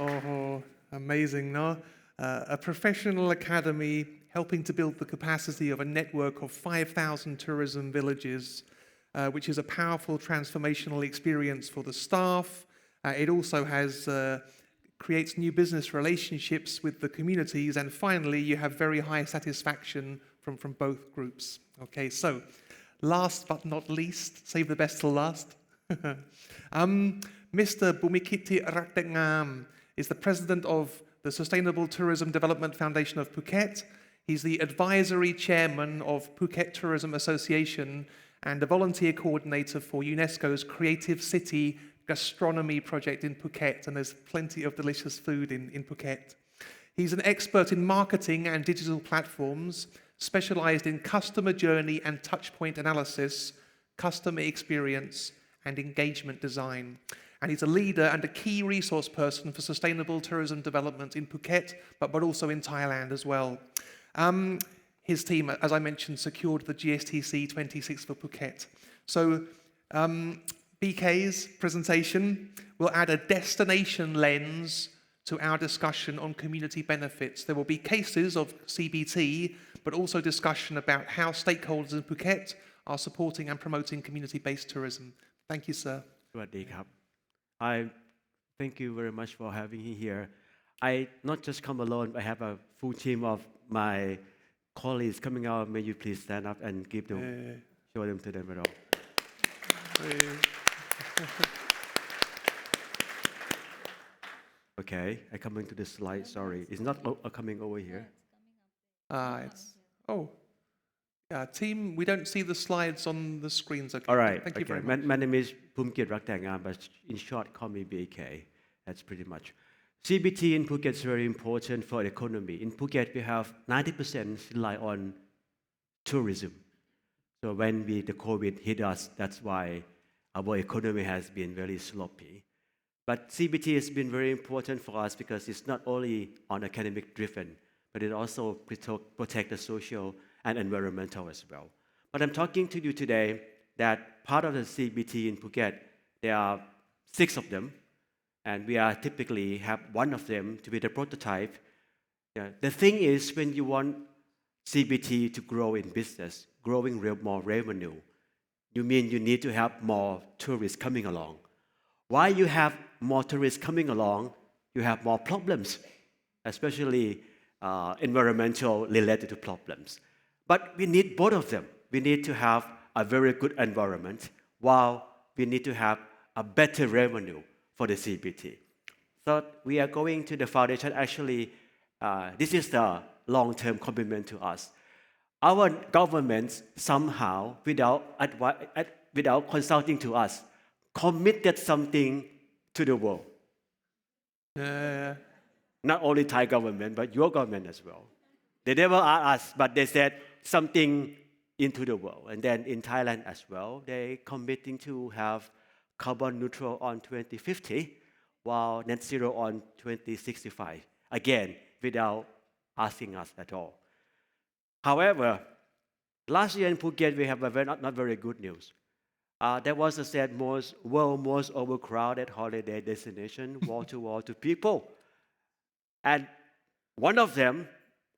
Oh, amazing, no? A professional academy helping to build the capacity of a network of 5,000 tourism villages, which is a powerful transformational experience for the staff. It also creates new business relationships with the communities, and finally, you have very high satisfaction from both groups. Okay, so last but not least, save the best till last. Mr. Bhummikitti Ruktaengam is the president of the Sustainable Tourism Development Foundation of Phuket. He's the advisory chairman of Phuket Tourism Association and a volunteer coordinator for UNESCO's Creative City Gastronomy project in Phuket, and there's plenty of delicious food in Phuket. He's an expert in marketing and digital platforms, specialized in customer journey and touchpoint analysis, customer experience, and engagement design. And he's a leader and a key resource person for sustainable tourism development in Phuket, but also in Thailand as well. His team, as I mentioned, secured the GSTC26 for Phuket. So BK's presentation will add a destination lens to our discussion on community benefits. There will be cases of CBT, but also discussion about how stakeholders in Phuket are supporting and promoting community-based tourism. Thank you, sir. I thank you very much for having me here. I not just come alone, I have a full team of my colleagues coming out. May you please stand up and give them, show them to them at all. Okay, I come into the slide, sorry. It's not coming over here. Team, we don't see the slides on the screens. Okay. All right. Thank you very much. My name is Bhummikitti Ruktaengam, but in short, call me BK. That's pretty much. CBT in Phuket is very important for the economy. In Phuket, we have 90% rely on tourism. So when the COVID hit us, that's why our economy has been very sloppy. But CBT has been very important for us because it's not only on academic driven, but it also protect the social and environmental as well. But I'm talking to you today that part of the CBT in Phuket, there are 6 of them, and we are typically have one of them to be the prototype. The thing is, when you want CBT to grow in business, growing more revenue, you mean you need to have more tourists coming along. Why you have more tourists coming along, you have more problems, especially environmental related to problems. But we need both of them. We need to have a very good environment, while we need to have a better revenue for the CBT. So we are going to the foundation. Actually, this is the long-term commitment to us. Our government somehow, without consulting to us, committed something to the world. Not only Thai government, but your government as well. They never asked us, but they said something into the world. And then in Thailand as well, they're committing to have carbon neutral on 2050, while net zero on 2065. Again, without asking us at all. However, last year in Phuket, we have a not very good news. There was a said world most overcrowded holiday destination, wall to people. And one of them,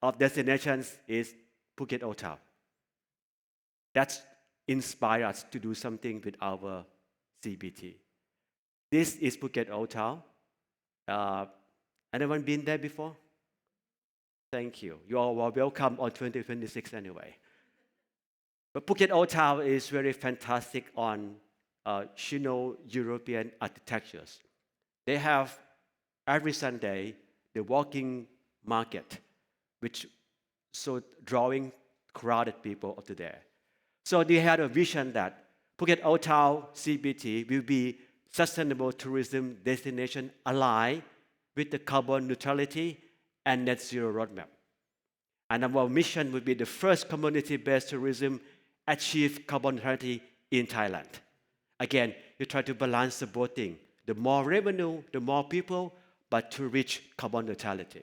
of destinations, is Phuket Old Town. That's inspired us to do something with our CBT. This is Phuket Old Town. Anyone been there before? Thank you. You all are welcome on 2026 anyway. But Phuket Old Town is very fantastic on European architectures. They have every Sunday the walking market, which so drawing crowded people up to there. So they had a vision that Phuket Old Town CBT will be sustainable tourism destination aligned with the carbon neutrality and net zero roadmap. And our mission would be the first community-based tourism achieve carbon neutrality in Thailand. Again, you try to balance the both things. The more revenue, the more people, but to reach carbon neutrality.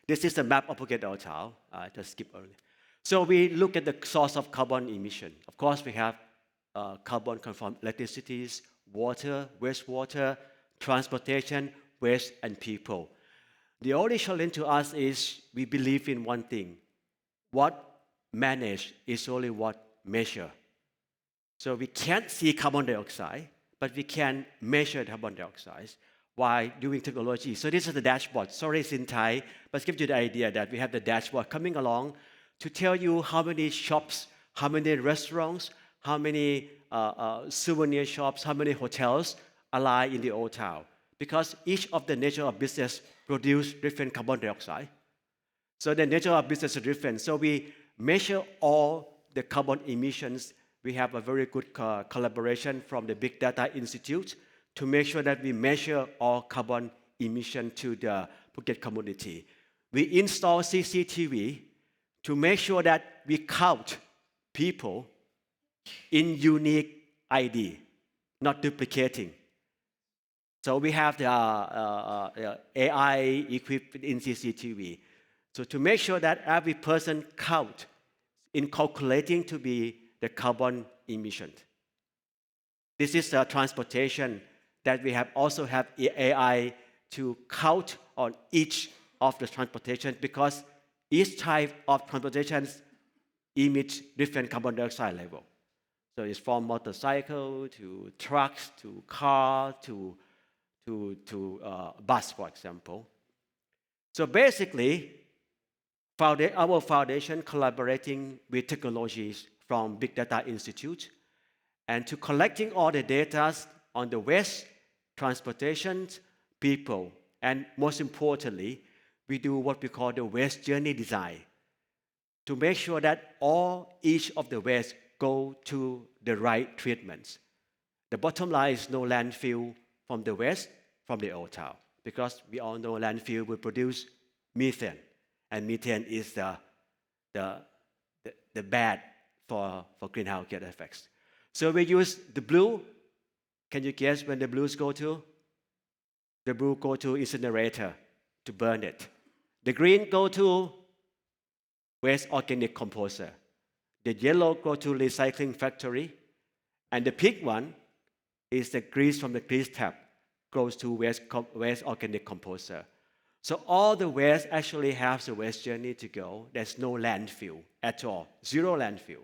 This is the map of Phuket Old Town. I just skip early. So we look at the source of carbon emission. Of course, we have carbon from electricity, water, wastewater, transportation, waste, and people. The only challenge to us is we believe in one thing. What manage is only what measure. So we can't see carbon dioxide, but we can measure carbon dioxide while doing technology. So this is the dashboard. Sorry, it's in Thai, but give you the idea that we have the dashboard coming along to tell you how many shops, how many restaurants, how many souvenir shops, how many hotels lie in the old town. Because each of the nature of business produce different carbon dioxide. So the nature of business is different. So we measure all the carbon emissions. We have a very good collaboration from the Big Data Institute to make sure that we measure all carbon emission to the Phuket community. We install CCTV to make sure that we count people in unique ID, not duplicating. So we have the AI equipped in CCTV. So to make sure that every person count in calculating to be the carbon emission. This is the transportation that we have also have AI to count on each of the transportation because each type of transportation emits different carbon dioxide level. So it's from motorcycle to trucks to car to bus, for example. So basically, our foundation collaborating with technologies from Big Data Institute and to collecting all the data on the waste, transportation, people, and most importantly, we do what we call the waste journey design to make sure that each of the waste go to the right treatments. The bottom line is no landfill from the waste from the old town because we all know landfill will produce methane, and methane is the bad for greenhouse gas effects. So we use the blue. Can you guess when the blues go to? The blue go to incinerator to burn it. The green go to waste organic composer. The yellow go to recycling factory. And the pink one is the grease from the grease tap goes to waste organic composer. So all the waste actually have the waste journey to go. There's no landfill at all, zero landfill.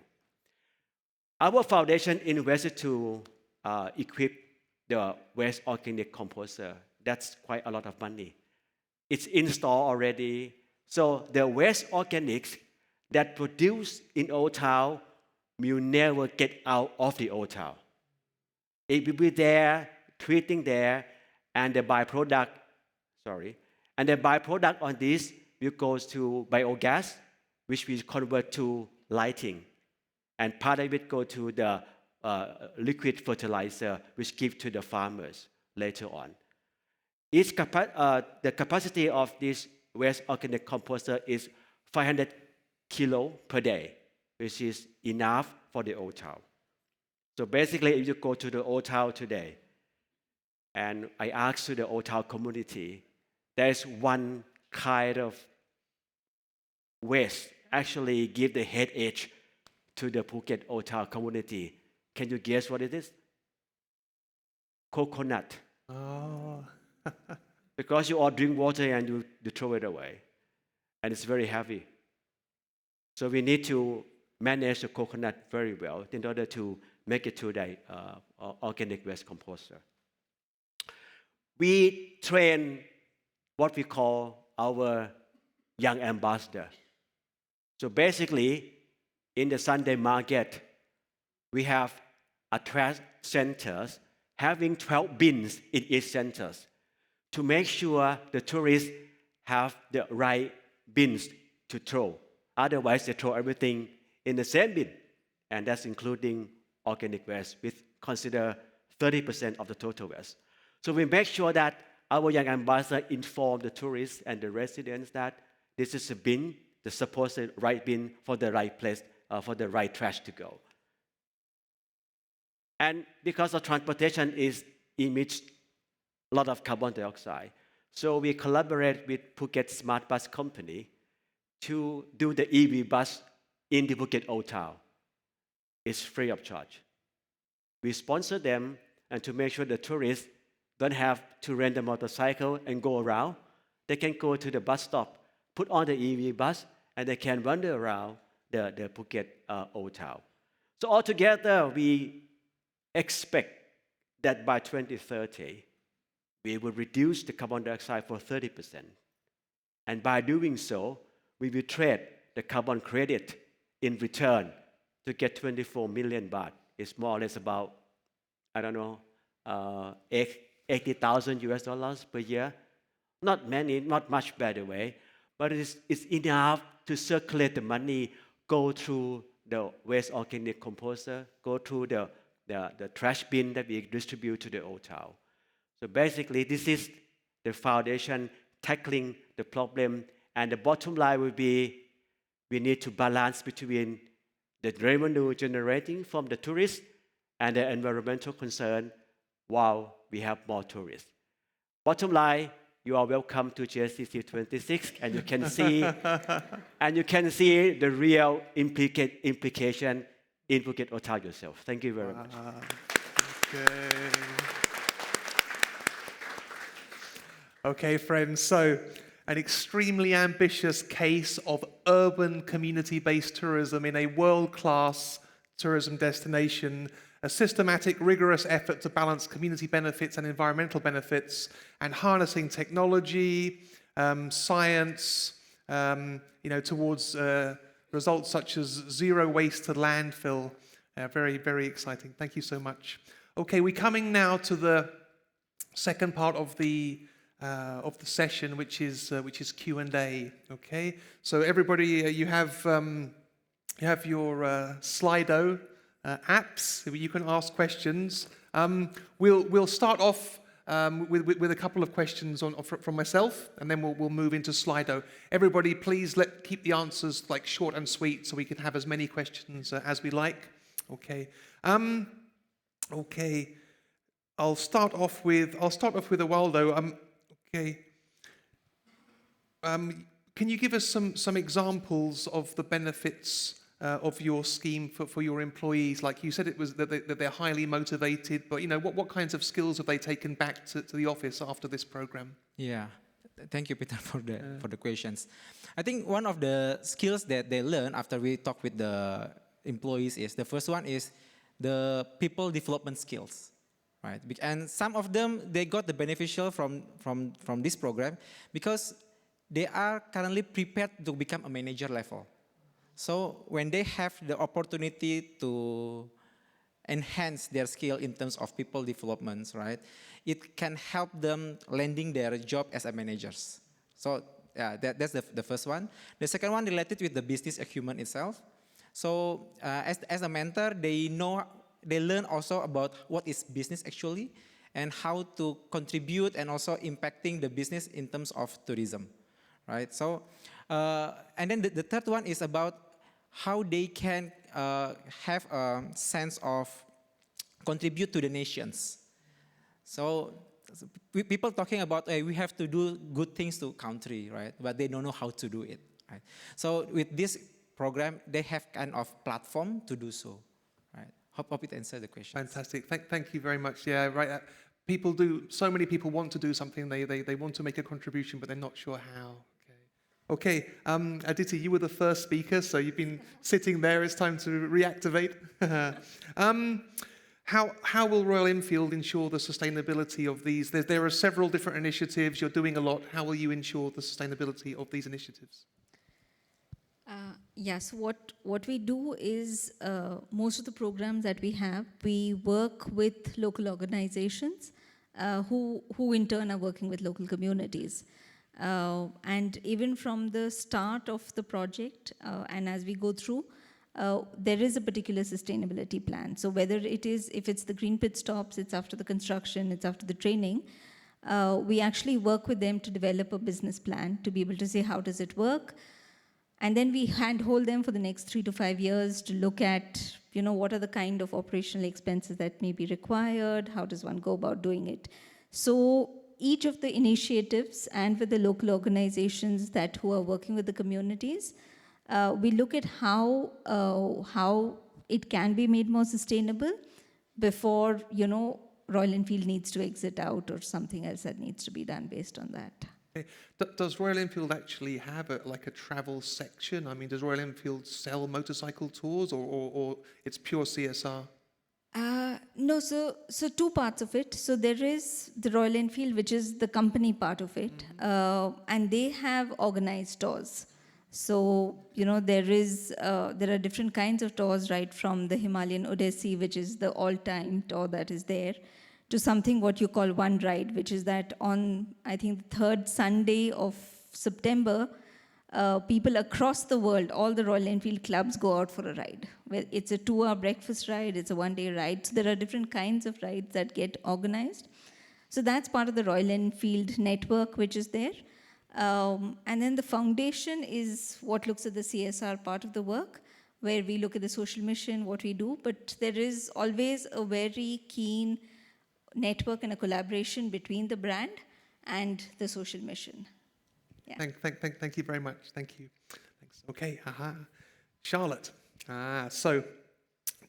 Our foundation invested to equip the waste organic composer. That's quite a lot of money. It's installed already. So the waste organics that produced in Old Town will never get out of the Old Town. It will be there, treating there, and the byproduct on this will go to biogas, which we convert to lighting. And part of it go to the liquid fertilizer, which give to the farmers later on. The capacity of this waste organic composter is 500 kilo per day, which is enough for the old town. So basically, if you go to the old town today, and I ask to the old town community, there is one kind of waste actually give the headache to the Phuket old town community. Can you guess what it is? Coconut. Oh. Because you all drink water and you throw it away. And it's very heavy. So we need to manage the coconut very well in order to make it to the organic waste composter. We train what we call our young ambassador. So basically, in the Sunday market, we have a trash centers having 12 bins in each centers to make sure the tourists have the right bins to throw. Otherwise, they throw everything in the same bin, and that's including organic waste, which consider 30% of the total waste. So we make sure that our young ambassador inform the tourists and the residents that this is a bin, the supposed right bin for the right place, for the right trash to go. And because of transportation is emits a lot of carbon dioxide, so we collaborate with Phuket Smart Bus Company to do the EV bus in the Phuket Old Town. It's free of charge. We sponsor them, and to make sure the tourists don't have to rent a motorcycle and go around, they can go to the bus stop, put on the EV bus, and they can wander around the Phuket Old Town. So altogether, we expect that by 2030, we will reduce the carbon dioxide for 30%. And by doing so, we will trade the carbon credit in return to get 24 million baht. It's more or less about, 80,000 US dollars per year. Not many, not much by the way, but it's enough to circulate the money, go through the waste organic composter, go through the trash bin that we distribute to the old town. So basically, this is the foundation tackling the problem, and the bottom line will be we need to balance between the revenue generating from the tourists and the environmental concern while we have more tourists. Bottom line, you are welcome to GSTC 26, and you can see the real implication in Phuket Old Town yourself. Thank you very much. Okay, friends, so an extremely ambitious case of urban community-based tourism in a world-class tourism destination, a systematic, rigorous effort to balance community benefits and environmental benefits, and harnessing technology, science, towards results such as zero waste to landfill. Very, very exciting. Thank you so much. Okay, we're coming now to the second part of the session, which is Q&A. Okay, so everybody, you have your Slido apps. You can ask questions. We'll start off with a couple of questions from myself, and then we'll move into Slido. Everybody, please keep the answers like short and sweet, so we can have as many questions as we like. Okay. Okay. I'll start off with Ewaldo. Okay. Can you give us some examples of the benefits of your scheme for your employees? Like you said, it was that they're highly motivated, but what kinds of skills have they taken back to the office after this program? Yeah, thank you, Peter, for the questions. I think one of the skills that they learn after we talk with the employees is the first one is the people development skills, right? And some of them they got the beneficial from this program because they are currently prepared to become a manager level. So when they have the opportunity to enhance their skill in terms of people developments, right, it can help them landing their job as a managers. So that's the first one. The second one related with the business acumen itself. So as a mentor, they learn also about what is business actually and how to contribute and also impacting the business in terms of tourism, right? So and then the third one is about how they can have a sense of contribute to the nations. So people talking about we have to do good things to country, right? But they don't know how to do it, right? So with this program, they have kind of platform to do so, right? Hope it answered the question. Fantastic. Thank you very much. Yeah, right. So many people want to do something. They want to make a contribution, but they're not sure how. Okay, Aditi, you were the first speaker, so you've been sitting there. It's time to reactivate. How will Royal Enfield ensure the sustainability of these? There are several different initiatives. You're doing a lot. How will you ensure the sustainability of these initiatives? Yes, what we do is most of the programs that we have, we work with local organizations who in turn are working with local communities. And even from the start of the project and as we go through, there is a particular sustainability plan. So whether if it's the green pit stops, it's after the construction, it's after the training, we actually work with them to develop a business plan to be able to say, how does it work? And then we handhold them for the next 3 to 5 years to look at, what are the kind of operational expenses that may be required? How does one go about doing it? So each of the initiatives and with the local organizations who are working with the communities, we look at how it can be made more sustainable before, Royal Enfield needs to exit out or something else that needs to be done based on that. Okay. Does Royal Enfield actually have a travel section? I mean, does Royal Enfield sell motorcycle tours or it's pure CSR? No, so two parts of it. So there is the Royal Enfield, which is the company part of it, and they have organized tours. So, there are different kinds of tours, right, from the Himalayan Odyssey, which is the all-time tour that is there, to something what you call One Ride, which is that on, I think, the third Sunday of September, people across the world, all the Royal Enfield clubs go out for a ride. It's a 2-hour breakfast ride, it's a 1-day ride. So there are different kinds of rides that get organized. So that's part of the Royal Enfield network, which is there. And then the foundation is what looks at the CSR part of the work, where we look at the social mission, what we do. But there is always a very keen network and a collaboration between the brand and the social mission. Yeah. Thank you very much. Thank you. Thanks. Okay. Charlotte. So,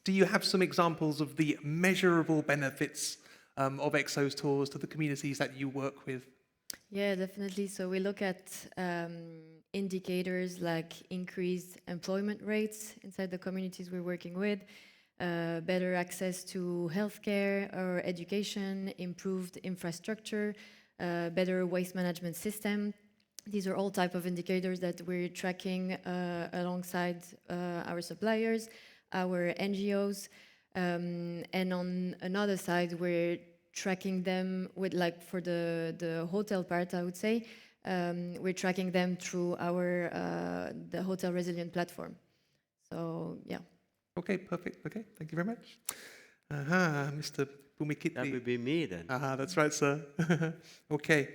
do you have some examples of the measurable benefits of EXO's tours to the communities that you work with? Yeah, definitely. So we look at indicators like increased employment rates inside the communities we're working with, better access to healthcare or education, improved infrastructure, better waste management system. These are all type of indicators that we're tracking alongside our suppliers, our NGOs, and on another side, we're tracking them with, like, for the hotel part, I would say, we're tracking them through our the Hotel Resilient platform. So yeah. Okay, perfect. Okay, thank you very much. Mr. Bhummikitti. That would be me then. That's right, sir. Okay.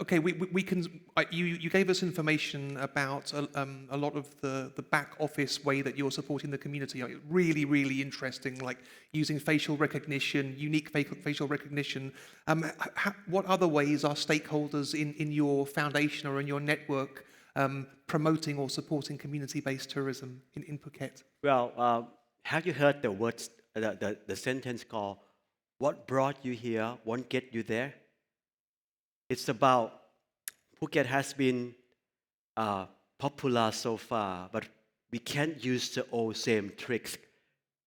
Okay, we can. You gave us information about a lot of the back office way that you're supporting the community. Really, really interesting. Like using facial recognition, unique facial recognition. What other ways are stakeholders in your foundation or in your network promoting or supporting community-based tourism in Phuket? Well, have you heard the words, the sentence called, "What brought you here won't get you there"? It's about Phuket has been popular so far, but we can't use the old same tricks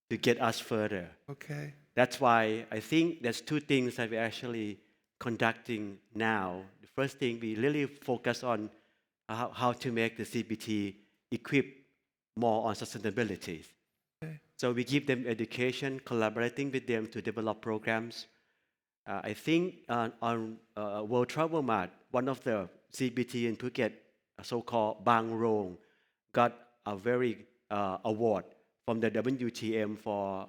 to get us further. Okay. That's why I think there's 2 things that we're actually conducting now. The first thing, we really focus on how to make the CBT equip more on sustainability. Okay. So we give them education, collaborating with them to develop programs. I think on World Travel Mart, one of the CBT in Phuket, so-called Bang Rong, got a very award from the WTM for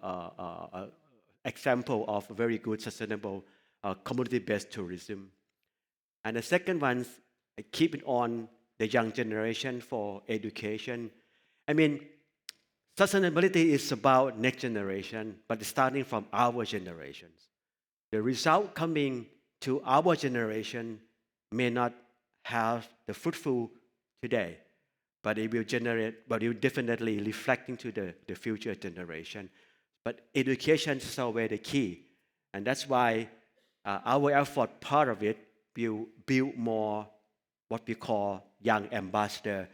example of very good sustainable community-based tourism. And the second one, keep it on the young generation for education. I mean, sustainability is about next generation, but it's starting from our generations. The result coming to our generation may not have the fruitful today, but it will definitely reflect into the future generation. But education is always the key, and that's why our effort, part of it, will build more what we call young ambassador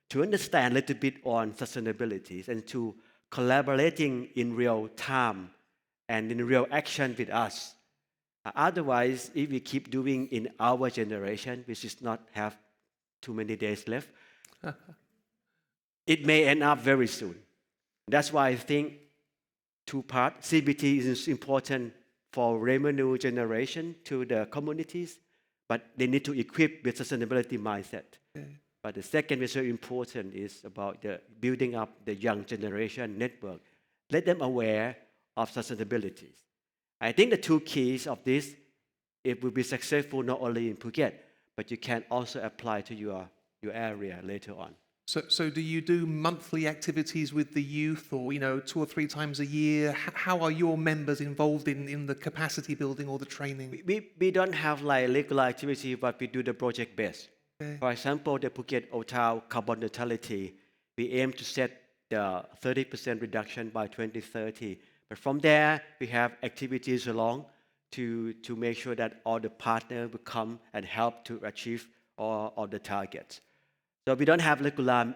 to understand a little bit on sustainability and to collaborating in real time and in real action with us. Otherwise, if we keep doing in our generation, which is not have too many days left, it may end up very soon. That's why I think two parts. CBT is important for revenue generation to the communities, but they need to equip with sustainability mindset. But the second, which is very important, is about the building up the young generation network. Let them aware of sustainability. I think the two keys of this, it will be successful not only in Phuket, but you can also apply to your area later on. So do you do monthly activities with the youth, or 2 or 3 times a year? How are your members involved in the capacity building or the training? We don't have like regular activity, but we do the project based. Okay. For example, the Phuket Old Town carbon neutrality, we aim to set the 30% reduction by 2030. But from there, we have activities along to make sure that all the partners will come and help to achieve all the targets. So we don't have regular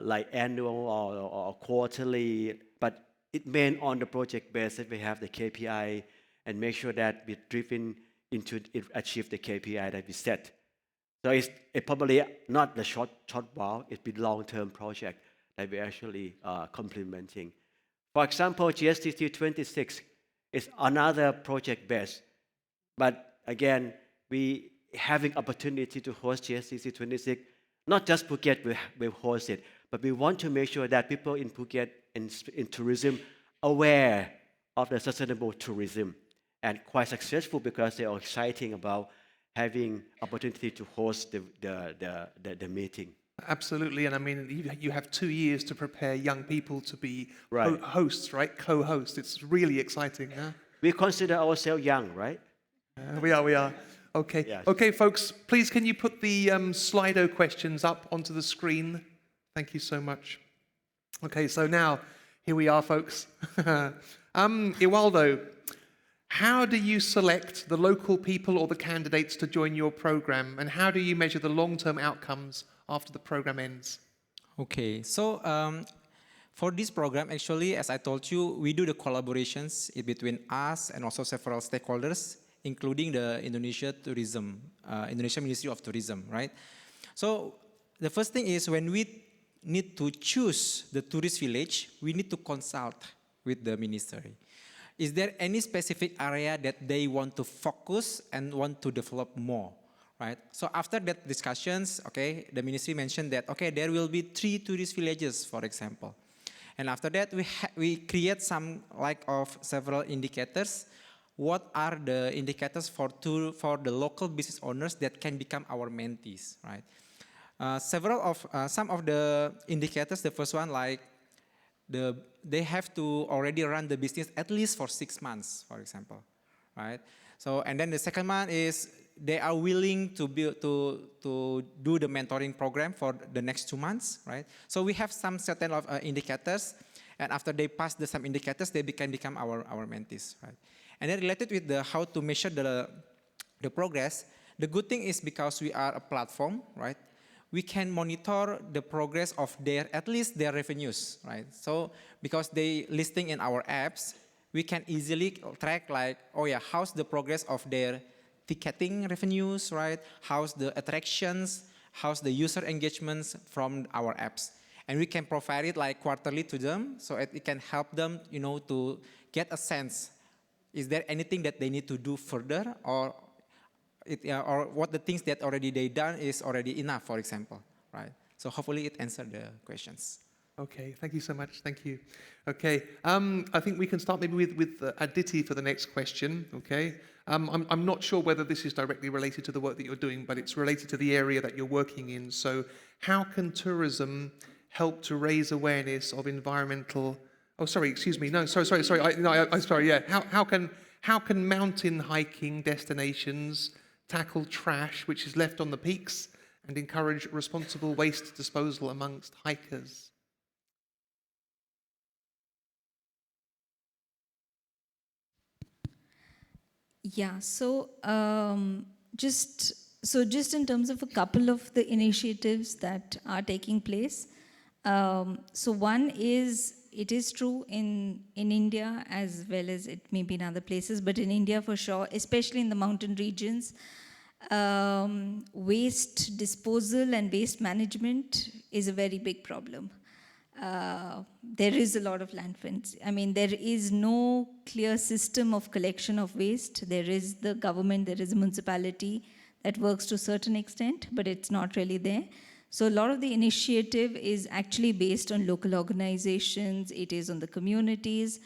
like annual or quarterly, but it means on the project basis we have the KPI and make sure that we're driven into it, achieve the KPI that we set. So it's probably not the short while, it's a long-term project that we're actually complementing. For example, GSTC26 is another project based, but again, we having opportunity to host GSTC26. Not just Phuket will host it, but we want to make sure that people in Phuket in tourism aware of the sustainable tourism, and quite successful because they are exciting about having opportunity to host the meeting. Absolutely, and I mean, you have 2 years to prepare young people to be Right. hosts, right? Co-hosts. It's really exciting, huh? We consider ourselves young, right? We are. Okay. Yes. Okay, folks, please can you put the Slido questions up onto the screen? Thank you so much. Okay, so now, here we are, folks. Ewaldo, how do you select the local people or the candidates to join your program, and how do you measure the long-term outcomes after the program ends? Okay, so for this program, actually, as I told you, we do the collaborations in between us and also several stakeholders, including the Indonesia Ministry of Tourism, right? So the first thing is when we need to choose the tourist village, we need to consult with the ministry. Is there any specific area that they want to focus and want to develop more, right? So after that discussions, okay, the ministry mentioned that, okay, there will be 3 tourist villages, for example. And after that, we create some several indicators. What are the indicators for the local business owners that can become our mentees, right? Some of the indicators, the first one, they have to already run the business at least for 6 months, for example, right? So, and then the second one is they are willing to do the mentoring program for the next 2 months, right? So we have some certain of indicators, and after they pass some indicators, they can become our mentees, right? And then related with how to measure the progress, the good thing is because we are a platform, right? We can monitor the progress of at least their revenues, right? So because they listing in our apps, we can easily track how's the progress of their ticketing revenues, right? How's the attractions, how's the user engagements from our apps. And we can provide it quarterly to them, so it can help them, to get a sense. Is there anything that they need to do further, or what the things that already they done is already enough, for example, right? So hopefully it answered the questions. Okay, thank you so much. Thank you. Okay, I think we can start maybe with Aditi for the next question. Okay, I'm not sure whether this is directly related to the work that you're doing, but it's related to the area that you're working in. So how can tourism help to raise awareness of environmental... Oh, sorry, excuse me. No, sorry. Sorry, yeah. How can mountain hiking destinations tackle trash which is left on the peaks and encourage responsible waste disposal amongst hikers? Yeah, just in terms of a couple of the initiatives that are taking place. So one is, it is true in India as well as it may be in other places, but in India for sure, especially in the mountain regions, waste disposal and waste management is a very big problem. There is a lot of landfills. I mean, there is no clear system of collection of waste. There is the government, there is a municipality that works to a certain extent, but it's not really there. So a lot of the initiative is actually based on local organizations. It is on the communities.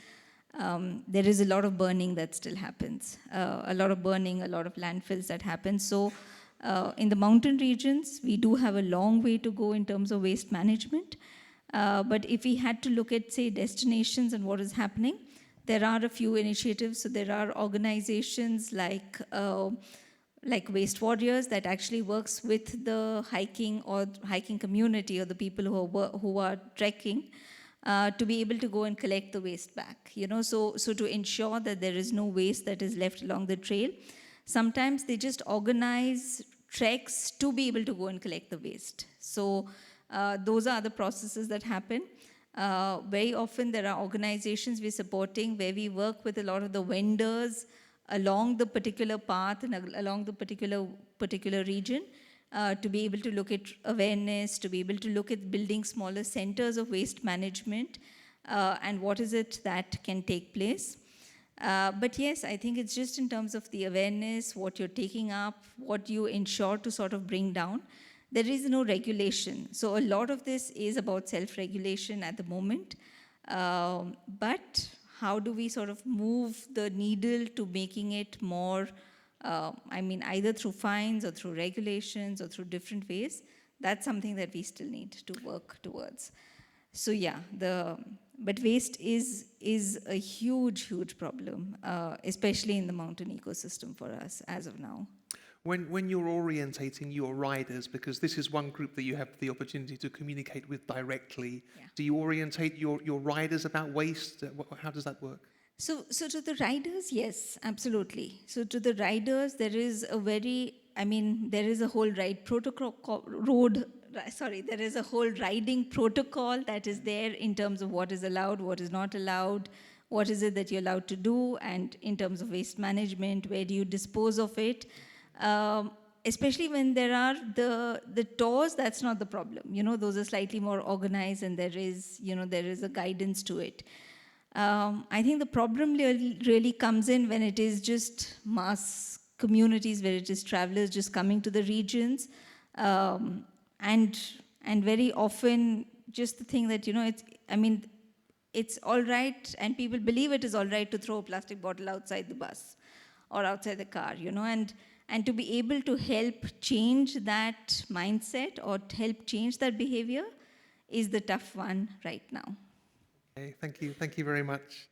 There is a lot of burning that still happens. A lot of burning, a lot of landfills that happen. So in the mountain regions, we do have a long way to go in terms of waste management. But if we had to look at, say, destinations and what is happening, there are a few initiatives. So there are organizations like Waste Warriors that actually works with the hiking community or the people who are trekking to be able to go and collect the waste back. So to ensure that there is no waste that is left along the trail, sometimes they just organize treks to be able to go and collect the waste. So those are the processes that happen. Very often there are organizations we're supporting where we work with a lot of the vendors along the particular path and along the particular region to be able to look at awareness, to be able to look at building smaller centers of waste management and what is it that can take place. But yes, I think it's just in terms of the awareness, what you're taking up, what you ensure to sort of bring down. There is no regulation. So a lot of this is about self-regulation at the moment. But how do we sort of move the needle to making it more, either through fines or through regulations or through different ways? That's something that we still need to work towards. So yeah, but waste is a huge problem, especially in the mountain ecosystem for us as of now. When you're orientating your riders, because this is one group that you have the opportunity to communicate with directly, do you orientate your riders about waste? How does that work? So to the riders, yes, absolutely. So to the riders, there is a whole ride protocol, there is a whole riding protocol that is there in terms of what is allowed, what is not allowed, what is it that you're allowed to do, and in terms of waste management, where do you dispose of it? Especially when there are the tours, that's not the problem. Those are slightly more organized and there is a guidance to it. I think the problem really comes in when it is just mass communities, where it is travelers just coming to the regions. And very often just the thing that, it's all right, and people believe it is all right to throw a plastic bottle outside the bus or outside the car, and to be able to help change that mindset or help change that behavior is the tough one right now. Okay, thank you very much.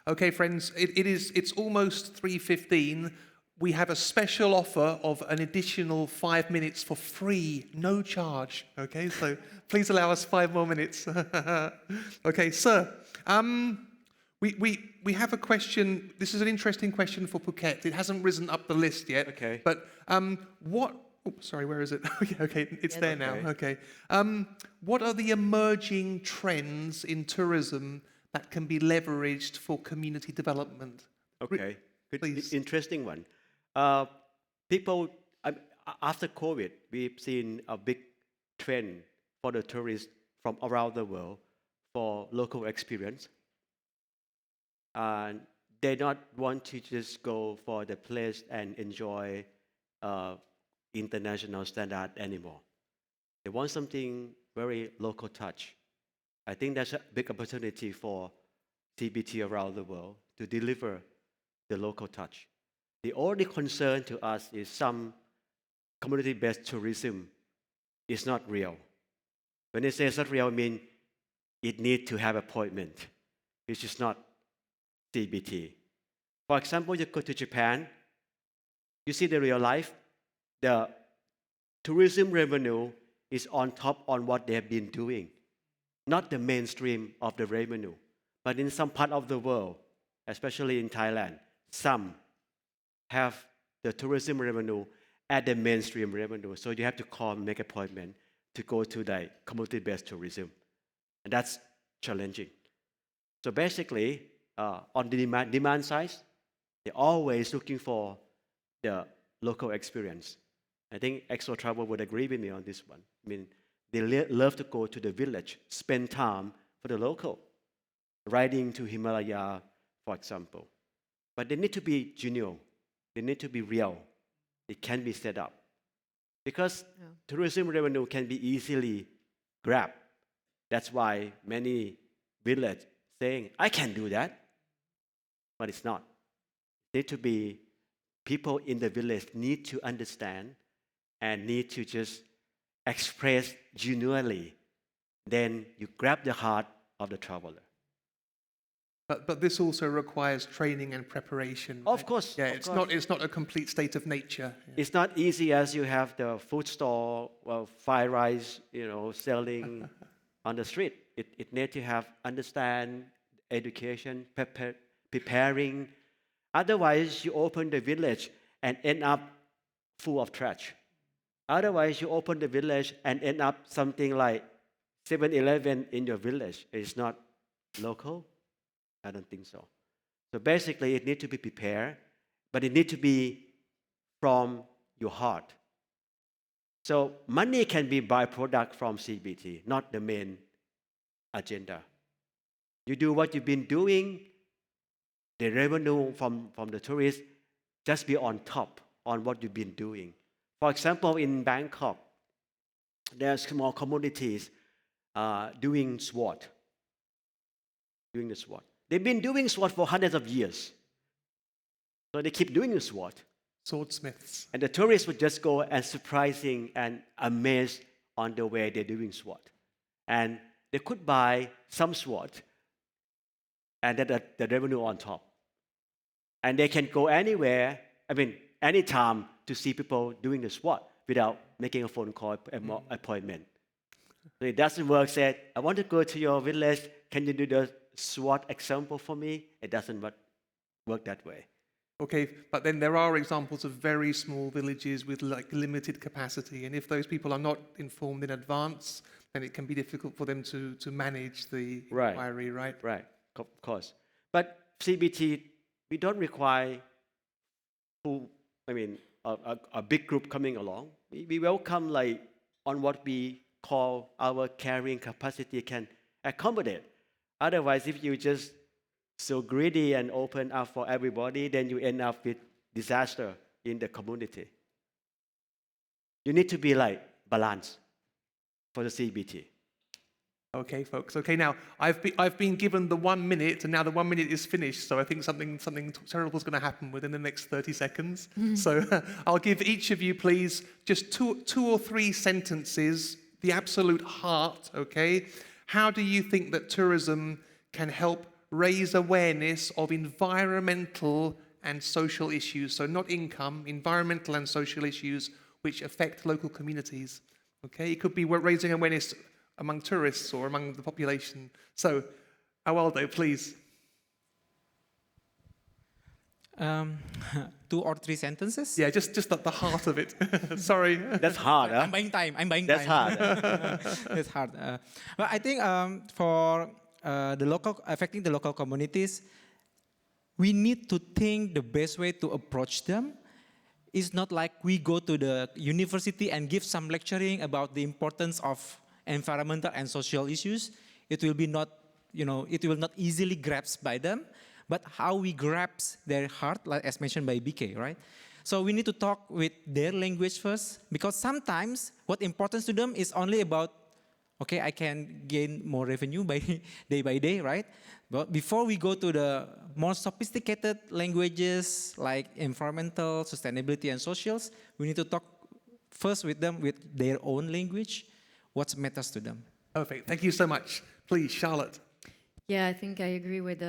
Okay, friends, it's almost 3:15. We have a special offer of an additional 5 minutes for free, no charge. Okay, so please allow us 5 more minutes. Okay, sir. We have a question. This is an interesting question for Phuket. It hasn't risen up the list yet. Okay. But where is it? Okay, it's there now. Okay. What are the emerging trends in tourism that can be leveraged for community development? Okay, good, please. interesting one. People, after COVID, we've seen a big trend for the tourists from around the world for local experience. And they not want to just go for the place and enjoy international standard anymore. They want something very local touch. I think that's a big opportunity for CBT around the world to deliver the local touch. The only concern to us is some community-based tourism is not real. When they say it's not real, I mean it needs to have appointment, which is not CBT. For example, you go to Japan, you see the real life, the tourism revenue is on top on what they have been doing, not the mainstream of the revenue. But in some part of the world, especially in Thailand, some have the tourism revenue at the mainstream revenue. So you have to call and make appointment to go to the community-based tourism. And that's challenging. So basically, on the demand side, they're always looking for the local experience. I think Exo Travel would agree with me on this one. I mean, they love to go to the village, spend time for the local, riding to Himalaya, for example. But they need to be genuine. They need to be real. It can be set up. Because tourism revenue can be easily grabbed. That's why many villages saying, I can do that. But it's not. It need to be people in the village need to understand and need to just express genuinely. Then you grab the heart of the traveler. But this also requires training and preparation. Right? Of course. Yeah, of it's not a complete state of nature. Yeah. It's not easy as you have the food store, fried rice, selling on the street. It needs to have understand, education, preparing. Otherwise, you open the village and end up full of trash. Otherwise, you open the village and end up something like 7-Eleven in your village. It's not local. I don't think so. So basically, it needs to be prepared, but it needs to be from your heart. So money can be byproduct from CBT, not the main agenda. You do what you've been doing, the revenue from the tourists just be on top on what you've been doing. For example, in Bangkok, there are small communities doing SWOT. Doing the SWOT. They've been doing SWOT for hundreds of years. So they keep doing the SWOT. Swordsmiths. And the tourists would just go and surprising and amazed on the way they're doing SWOT. And they could buy some SWOT and then the revenue on top. And they can go anywhere, anytime to see people doing the SWOT without making a phone call appointment. So it doesn't work, said, I want to go to your village, can you do the SWOT example for me? It doesn't work that way. Okay, but then there are examples of very small villages with limited capacity, and if those people are not informed in advance, then it can be difficult for them to manage the inquiry, right? Right, of course. But CBT, we don't require a big group coming along. We welcome on what we call our carrying capacity can accommodate. Otherwise, if you just so greedy and open up for everybody, then you end up with disaster in the community. You need to be balanced for the CBT. Okay, folks. Okay, now I've been given the 1 minute, and now the 1 minute is finished. So I think something terrible is going to happen within the next 30 seconds. So I'll give each of you, please, just two or three sentences, the absolute heart. Okay, how do you think that tourism can help raise awareness of environmental and social issues? So not income, environmental and social issues which affect local communities. Okay, it could be raising awareness among tourists or among the population. So, Ewaldo, please. 2 or 3 sentences? Yeah, just at the heart of it. Sorry. That's hard, huh? I'm buying time. That's hard. That's hard. Well, I think for affecting the local communities, we need to think the best way to approach them. It's not like we go to the university and give some lecturing about the importance of environmental and social issues. It will be not, it will not easily grasped by them. But how we grasp their heart, like as mentioned by BK, right? So we need to talk with their language first, because sometimes what importance to them is only about Okay, I can gain more revenue by day, right? But before we go to the more sophisticated languages like environmental, sustainability, and socials, we need to talk first with them with their own language, what matters to them. Perfect. Thank you so much. Please, Charlotte. Yeah, I think I agree with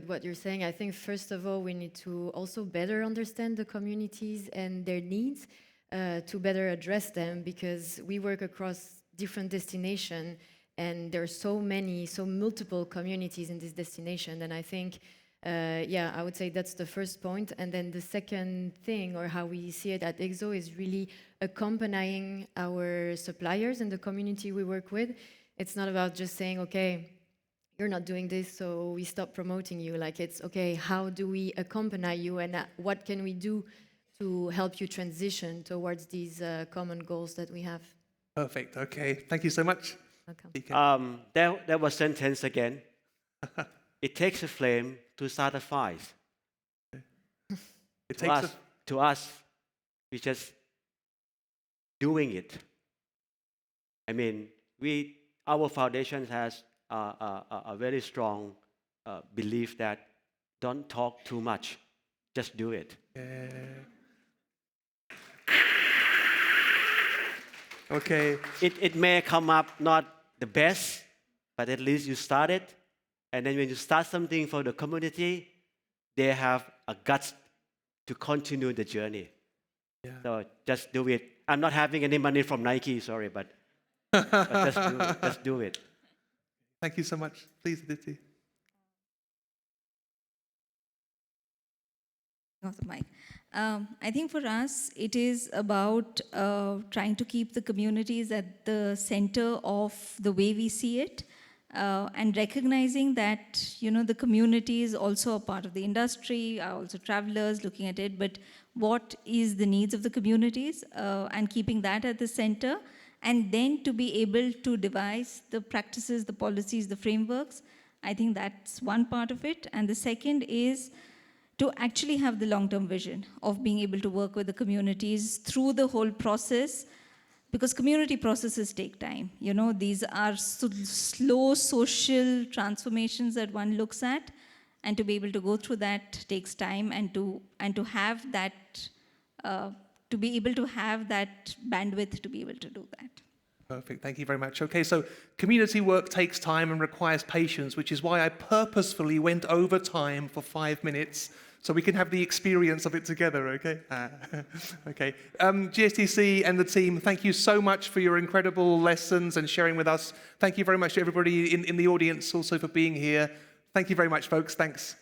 what you're saying. I think first of all, we need to also better understand the communities and their needs to better address them, because we work across different destinations and there are so multiple communities in this destination. And I think, I would say that's the first point. And then the second thing, or how we see it at EXO, is really accompanying our suppliers in the community we work with. It's not about just saying, okay, you're not doing this, so we stop promoting you. Like, it's, okay, how do we accompany you, and what can we do to help you transition towards these common goals that we have? Perfect. Okay. Thank you so much. Welcome. That was sentence again. It takes a flame to start a fire. It takes To us, we just doing it. I mean, our foundation has a very strong belief that don't talk too much, just do it. Okay. It may come up not the best, but at least you started. And then when you start something for the community, they have a guts to continue the journey. Yeah. So just do it. I'm not having any money from Nike, sorry, but just do it. Just do it. Thank you so much. Please, Aditi. Not the mic. I think for us, it is about trying to keep the communities at the center of the way we see it, and recognizing that, the community is also a part of the industry, are also travelers looking at it, but what is the needs of the communities, and keeping that at the center, and then to be able to devise the practices, the policies, the frameworks. I think that's one part of it. And the second is to actually have the long-term vision of being able to work with the communities through the whole process, because community processes take time. These are slow social transformations that one looks at, and to be able to go through that takes time, and to have that, to be able to have that bandwidth to be able to do that. Perfect. Thank you very much. Okay, so community work takes time and requires patience, which is why I purposefully went over time for 5 minutes so we can have the experience of it together, okay? Okay. GSTC and the team, thank you so much for your incredible lessons and sharing with us. Thank you very much to everybody in the audience also for being here. Thank you very much, folks. Thanks.